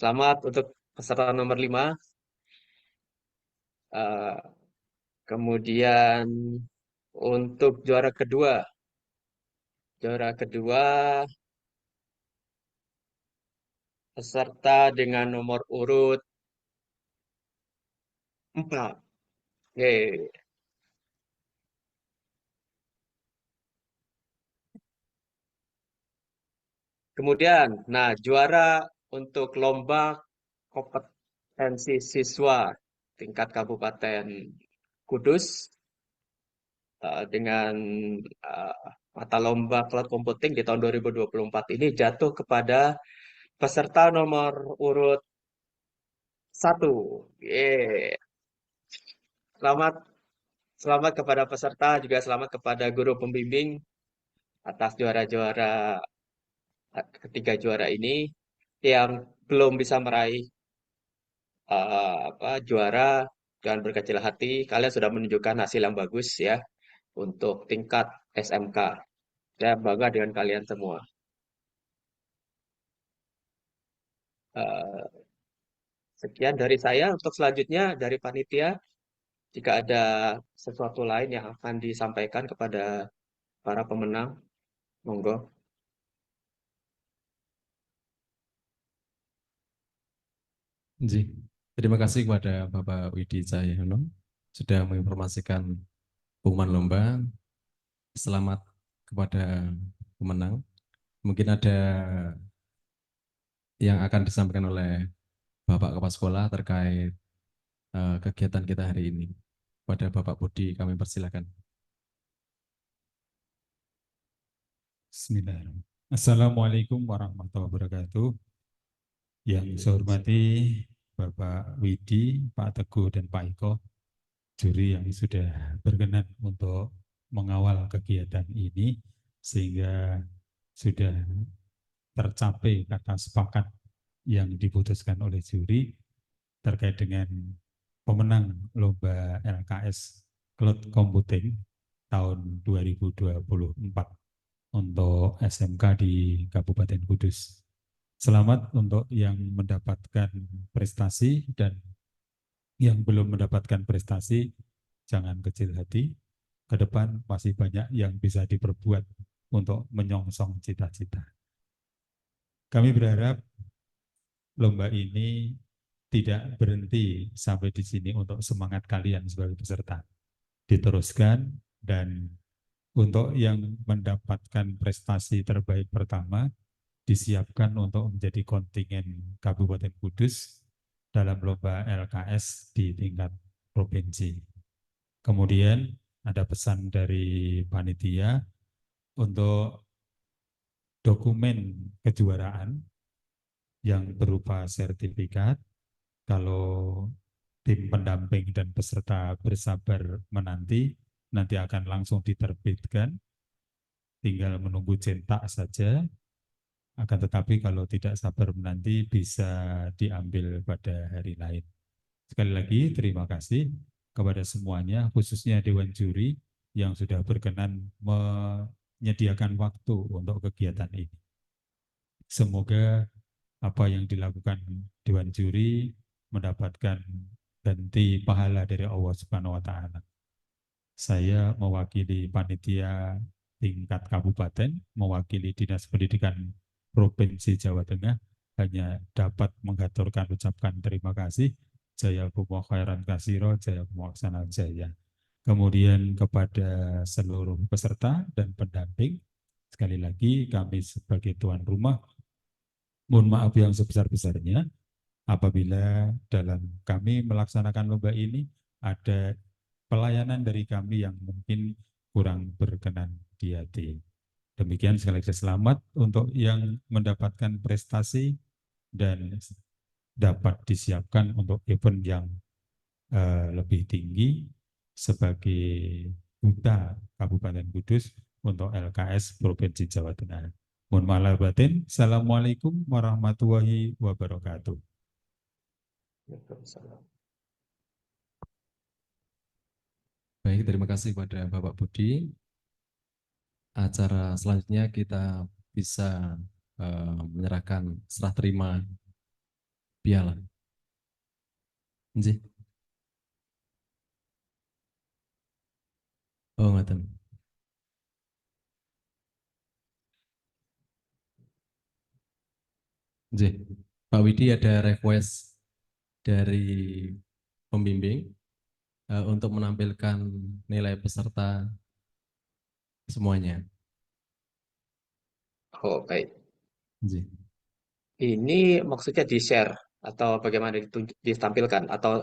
Selamat untuk peserta nomor 5. Eh, kemudian untuk juara kedua peserta dengan nomor urut 4. Oke. Kemudian, nah juara untuk lomba kompetensi siswa tingkat Kabupaten Kudus dengan eh, mata lomba cloud computing di tahun 2024 ini jatuh kepada peserta nomor urut 1. Yeay. Selamat, selamat kepada peserta, juga selamat kepada guru pembimbing atas juara-juara ketiga juara ini yang belum bisa meraih juara. Jangan berkecil hati, kalian sudah menunjukkan hasil yang bagus ya. untuk tingkat SMK. Saya bangga dengan kalian semua. Eh, Sekian dari saya. Untuk selanjutnya dari panitia, jika ada sesuatu lain yang akan disampaikan kepada para pemenang, monggo. Ji. Terima kasih kepada Bapak Widi Cahyono sudah menginformasikan pengumuman lomba. Selamat kepada pemenang. Mungkin ada yang akan disampaikan oleh Bapak Kepala Sekolah terkait kegiatan kita hari ini. Pada Bapak Budi kami persilakan. Bismillahirrahmanirrahim. Assalamualaikum warahmatullahi wabarakatuh. Yang saya hormati Bapak Widi, Pak Teguh, dan Pak Iko, juri yang sudah berkenan untuk mengawal kegiatan ini sehingga sudah tercapai kata sepakat yang diputuskan oleh juri terkait dengan pemenang lomba LKS Cloud Computing tahun 2024 untuk SMK di Kabupaten Kudus. Selamat untuk yang mendapatkan prestasi dan yang belum mendapatkan prestasi, jangan kecil hati. Ke depan masih banyak yang bisa diperbuat untuk menyongsong cita-cita. Kami berharap lomba ini tidak berhenti sampai di sini untuk semangat kalian sebagai peserta. Diteruskan dan untuk yang mendapatkan prestasi terbaik pertama disiapkan untuk menjadi kontingen Kabupaten Kudus dalam lomba LKS di tingkat provinsi. Kemudian ada pesan dari panitia untuk dokumen kejuaraan yang berupa sertifikat. Kalau tim pendamping dan peserta bersabar menanti, nanti akan langsung diterbitkan, tinggal menunggu cetak saja. Akan tetapi kalau tidak sabar menanti bisa diambil pada hari lain. Sekali lagi terima kasih kepada semuanya, khususnya Dewan Juri yang sudah berkenan menyediakan waktu untuk kegiatan ini. Semoga apa yang dilakukan Dewan Juri mendapatkan ganti pahala dari Allah Subhanahu wa Ta'ala. Saya mewakili panitia tingkat kabupaten, mewakili Dinas Pendidikan Provinsi Jawa Tengah, hanya dapat mengaturkan ucapkan terima kasih. Jaya Kummo Khairan Kasiro, Jaya Kummo Aksana Jaya. Kemudian kepada seluruh peserta dan pendamping, sekali lagi kami sebagai tuan rumah, mohon maaf yang sebesar-besarnya apabila dalam kami melaksanakan lomba ini ada pelayanan dari kami yang mungkin kurang berkenan di hati. Demikian sekali lagi selamat untuk yang mendapatkan prestasi dan dapat disiapkan untuk event yang lebih tinggi sebagai duta Kabupaten Kudus untuk LKS Provinsi Jawa Tengah. Mohon maaf lahir batin. Assalamualaikum warahmatullahi wabarakatuh. Baik, terima kasih kepada Bapak Budi. Acara selanjutnya kita bisa menyerahkan serah terima piala. Nggih. Oh, ngaten. Nggih. Pak Widi ada request dari pembimbing untuk menampilkan nilai peserta semuanya. Oh, baik. Nggih. Ini maksudnya di-share atau bagaimana ditampilkan atau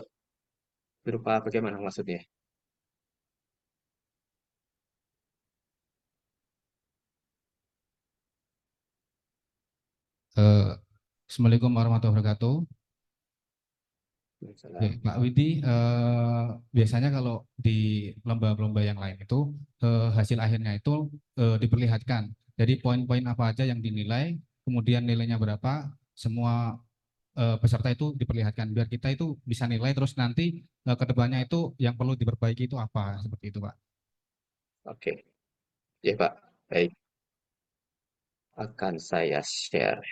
berupa bagaimana maksudnya? Assalamualaikum warahmatullahi wabarakatuh. Oke, Pak Widi, biasanya kalau di lomba-lomba yang lain itu hasil akhirnya itu diperlihatkan. Jadi poin-poin apa aja yang dinilai, kemudian nilainya berapa, semua peserta itu diperlihatkan biar kita itu bisa nilai terus nanti ke depannya itu yang perlu diperbaiki itu apa seperti itu, Pak. Oke, ya Pak. Baik, akan saya share.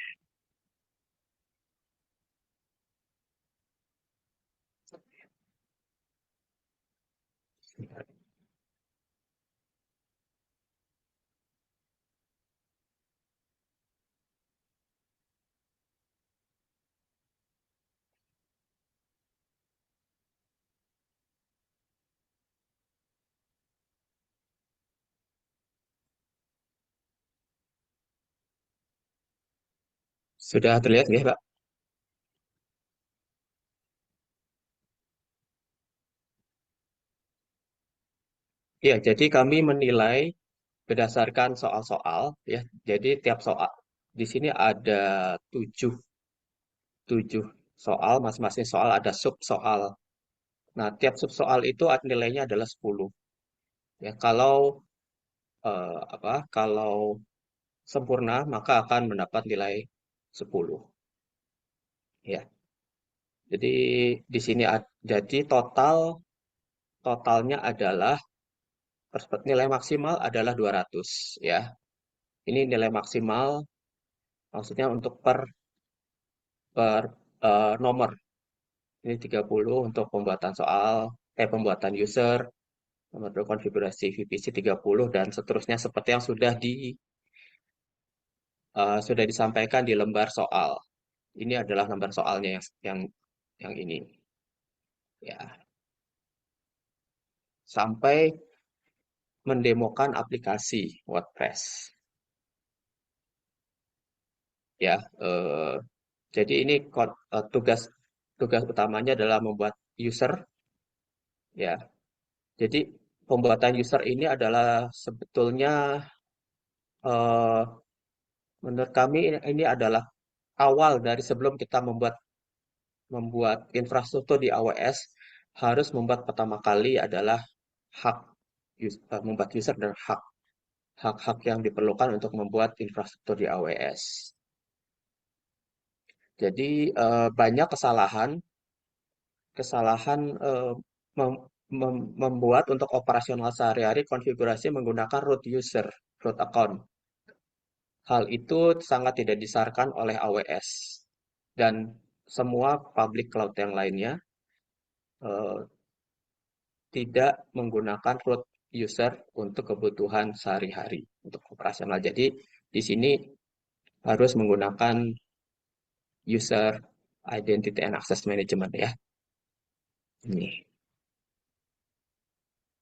Sudah terlihat nggih, Pak? Ya, jadi kami menilai berdasarkan soal-soal, ya. Jadi tiap soal di sini ada tujuh, tujuh soal, masing-masing soal ada sub soal. Nah, tiap sub soal itu nilainya adalah 10. Ya, kalau sempurna maka akan mendapat nilai 10. Ya. Jadi di sini jadi totalnya adalah nilai maksimal adalah 200 ya. Ini nilai maksimal maksudnya untuk per nomor. Ini 30 untuk pembuatan user, nomor konfigurasi VPC 30 dan seterusnya seperti yang sudah disampaikan di lembar soal. Ini adalah lembar soalnya yang ini ya. Sampai mendemokan aplikasi WordPress. Ya, jadi ini tugas utamanya adalah membuat user, ya. Jadi pembuatan user ini adalah sebetulnya eh, menurut kami ini adalah awal dari sebelum kita membuat infrastruktur di AWS harus membuat pertama kali adalah hak membuat user dan hak-hak yang diperlukan untuk membuat infrastruktur di AWS. Jadi banyak kesalahan membuat untuk operasional sehari-hari konfigurasi menggunakan root account. Hal itu sangat tidak disarankan oleh AWS dan semua public cloud yang lainnya eh, tidak menggunakan root user untuk kebutuhan sehari-hari untuk operasional. Jadi di sini harus menggunakan user identity and access management ya. Ini.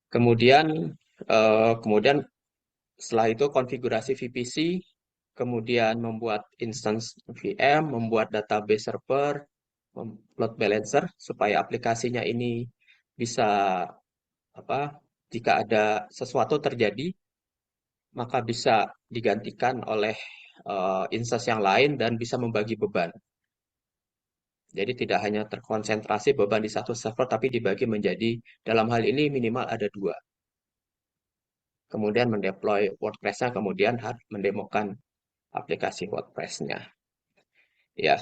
Kemudian setelah itu konfigurasi VPC, kemudian membuat instance VM, membuat database server, load balancer supaya aplikasinya ini bisa jika ada sesuatu terjadi maka bisa digantikan oleh instance yang lain dan bisa membagi beban. Jadi tidak hanya terkonsentrasi beban di satu server tapi dibagi menjadi dalam hal ini minimal ada 2. Kemudian mendeploy WordPress-nya, kemudian mendemokan aplikasi WordPress-nya. Ya,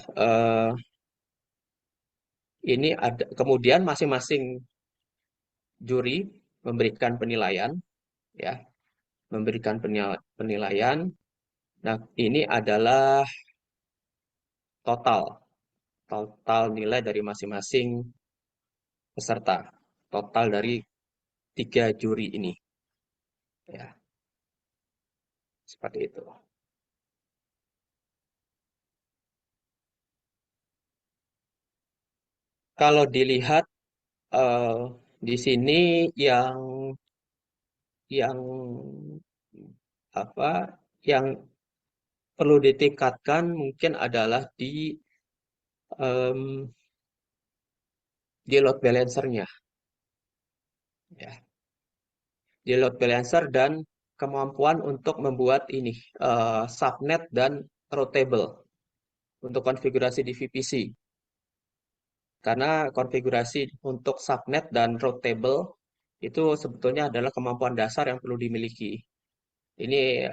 ini ada kemudian masing-masing juri memberikan penilaian, ya, memberikan penilaian. Nah, ini adalah total nilai dari masing-masing peserta, total dari 3 juri ini, ya, seperti itu. Kalau dilihat di sini yang apa yang perlu ditingkatkan mungkin adalah em, di load balancer-nya, ya, di load balancer dan kemampuan untuk membuat ini subnet dan routable untuk konfigurasi di VPC. Karena konfigurasi untuk subnet dan routable itu sebetulnya adalah kemampuan dasar yang perlu dimiliki. Ini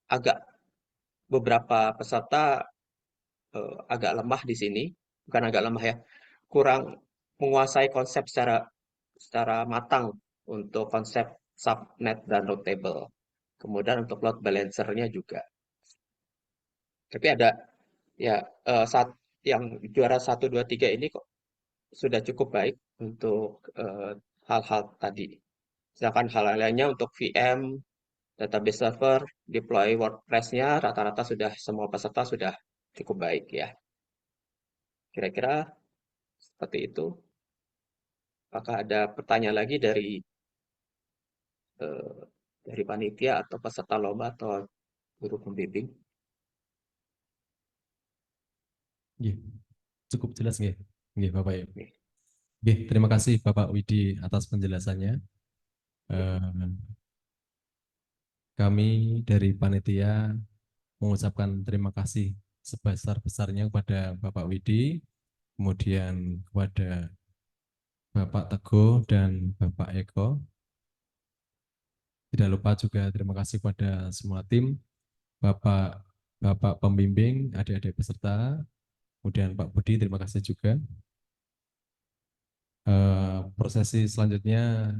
agak beberapa peserta agak lemah di sini, bukan agak lemah ya, kurang menguasai konsep secara matang untuk konsep subnet dan route table. Kemudian untuk load balancernya juga. Tapi ada ya saat yang juara 1, 2, 3 ini kok sudah cukup baik untuk hal-hal tadi. Sedangkan hal lainnya untuk VM, database server, deploy WordPress-nya rata-rata sudah semua peserta sudah cukup baik ya. Kira-kira seperti itu. Apakah ada pertanyaan lagi eh, dari panitia atau peserta lomba atau guru pembimbing? Nggih, cukup jelas nggih. Nggih, Bapak Ibu. Nih, Nggih, terima kasih Bapak Widi atas penjelasannya. Eh, Kami dari panitia mengucapkan terima kasih sebesar-besarnya kepada Bapak Widi, kemudian kepada Bapak Teguh dan Bapak Eko. Tidak lupa juga terima kasih kepada semua tim, Bapak Bapak pembimbing, adik-adik peserta, kemudian Pak Budi, terima kasih juga. Prosesi selanjutnya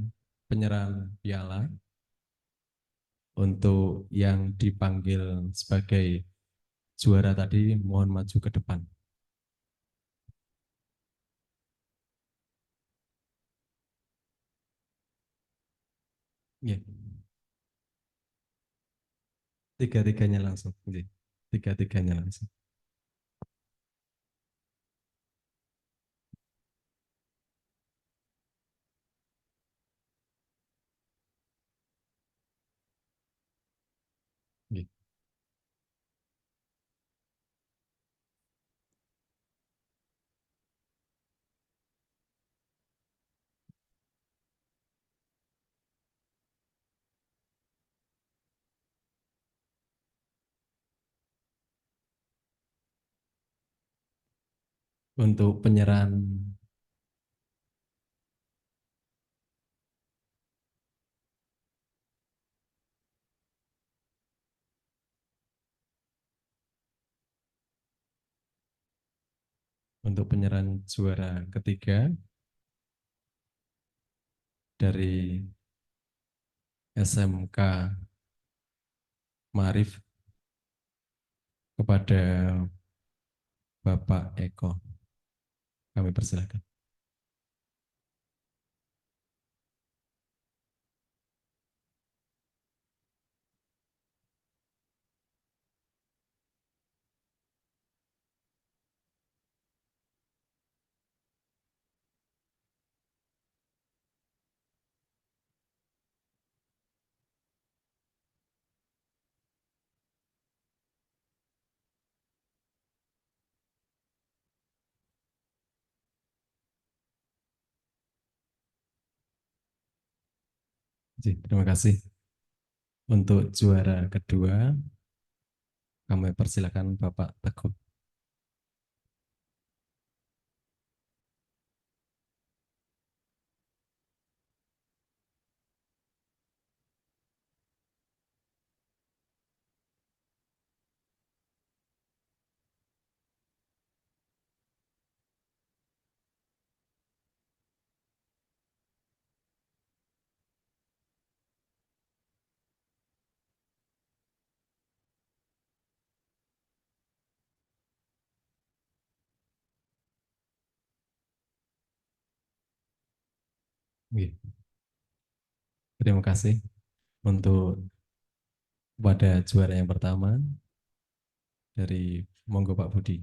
penyerahan piala untuk yang dipanggil sebagai juara tadi, mohon maju ke depan. Ya, tiga-tiganya langsung. Ya, tiga-tiganya langsung. Ya. Untuk penyerahan juara ketiga dari SMK Marif kepada Bapak Eko. Kami persilakan. Terima kasih. Untuk juara kedua, kami persilakan Bapak Teguh. Oke, terima kasih untuk pada juara yang pertama dari monggo Pak Budi.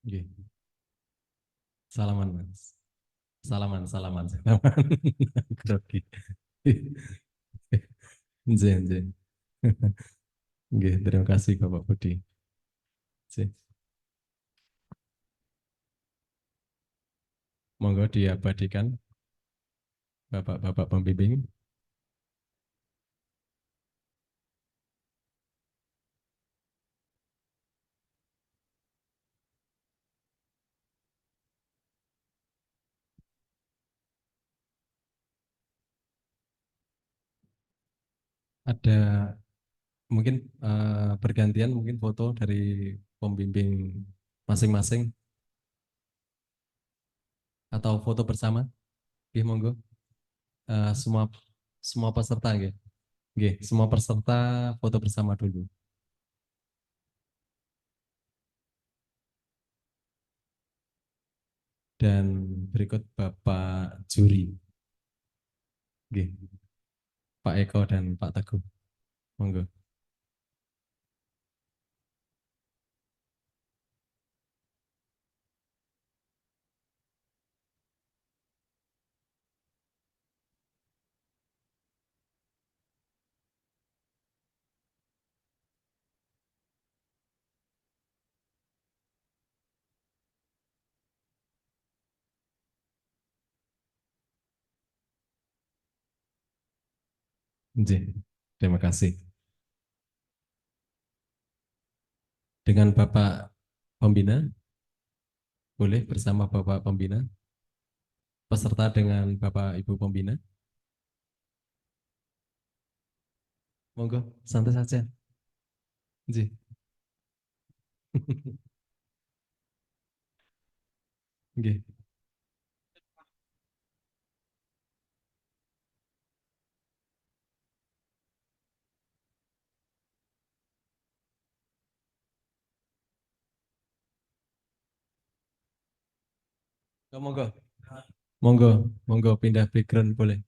Oke, salaman Mas. Salaman, salaman, salaman. Grogi. Nggih, nggih. Nggih, terima kasih Bapak Budi. Nggih. Monggo diabadikan Bapak-bapak pembimbing. Ada mungkin bergantian mungkin foto dari pembimbing masing-masing atau foto bersama. Oke, monggo. Semua semua peserta nggih. Nggih, semua peserta foto bersama dulu. Dan berikut Bapak juri. Nggih, Pak Eko dan Pak Teguh. Monggo. Nggih, terima kasih. Dengan Bapak Pembina, boleh bersama Bapak Pembina, peserta dengan Bapak Ibu Pembina. Monggo, santai saja. Nggih. Nggih. Monggo. Monggo, monggo pindah background boleh.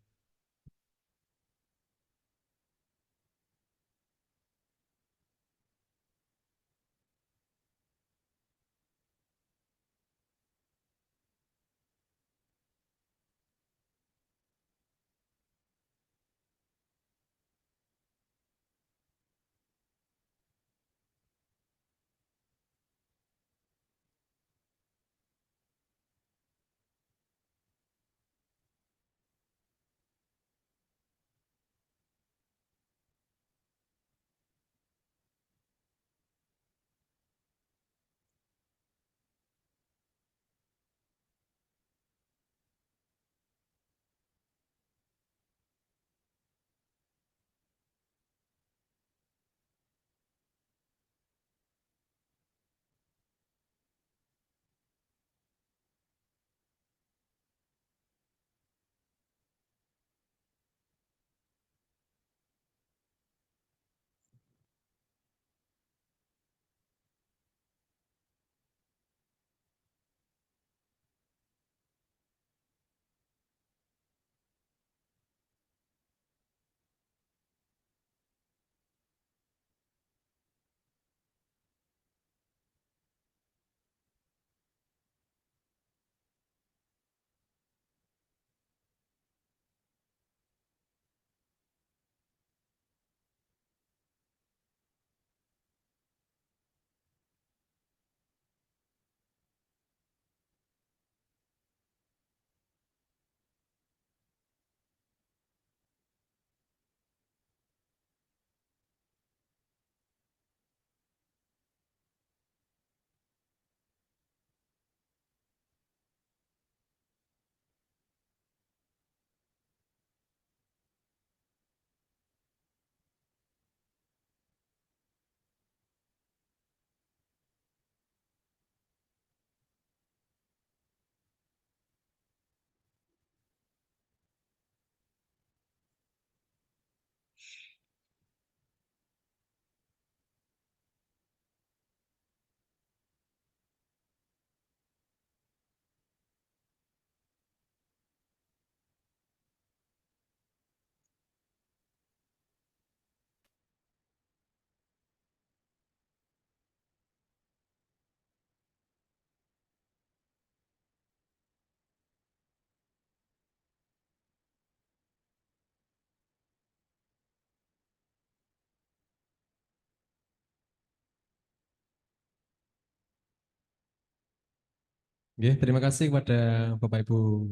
Nggih, terima kasih kepada Bapak Ibu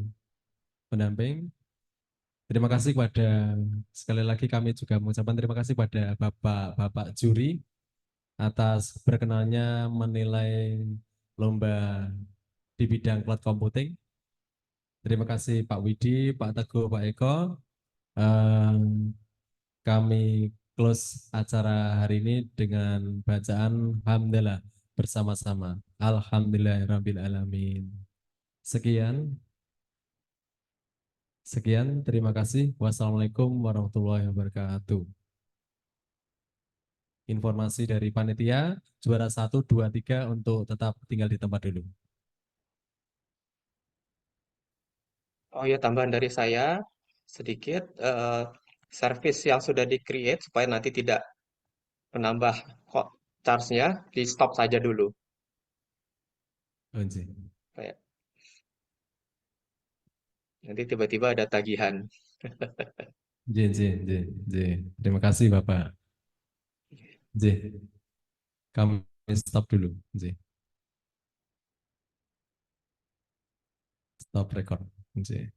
pendamping. Terima kasih kepada sekali lagi kami juga mengucapkan terima kasih kepada Bapak-bapak juri atas berkenannya menilai lomba di bidang cloud computing. Terima kasih Pak Widi, Pak Teguh, Pak Eko. Kami close acara hari ini dengan bacaan hamdalah bersama-sama. Alhamdulillahirabbil alamin. Sekian, sekian. Terima kasih. Wassalamualaikum warahmatullahi wabarakatuh. Informasi dari panitia juara 1, 2, 3 untuk tetap tinggal di tempat dulu. Oh ya, tambahan dari saya sedikit, service yang sudah di-create supaya nanti tidak menambah kok charge-nya, di stop saja dulu. Oh, nggih. Kayak nanti tiba-tiba ada tagihan. Nggih, nggih, nggih, nggih. Terima kasih Bapak. Nggih, kami stop dulu. Nggih. Stop record. Nggih.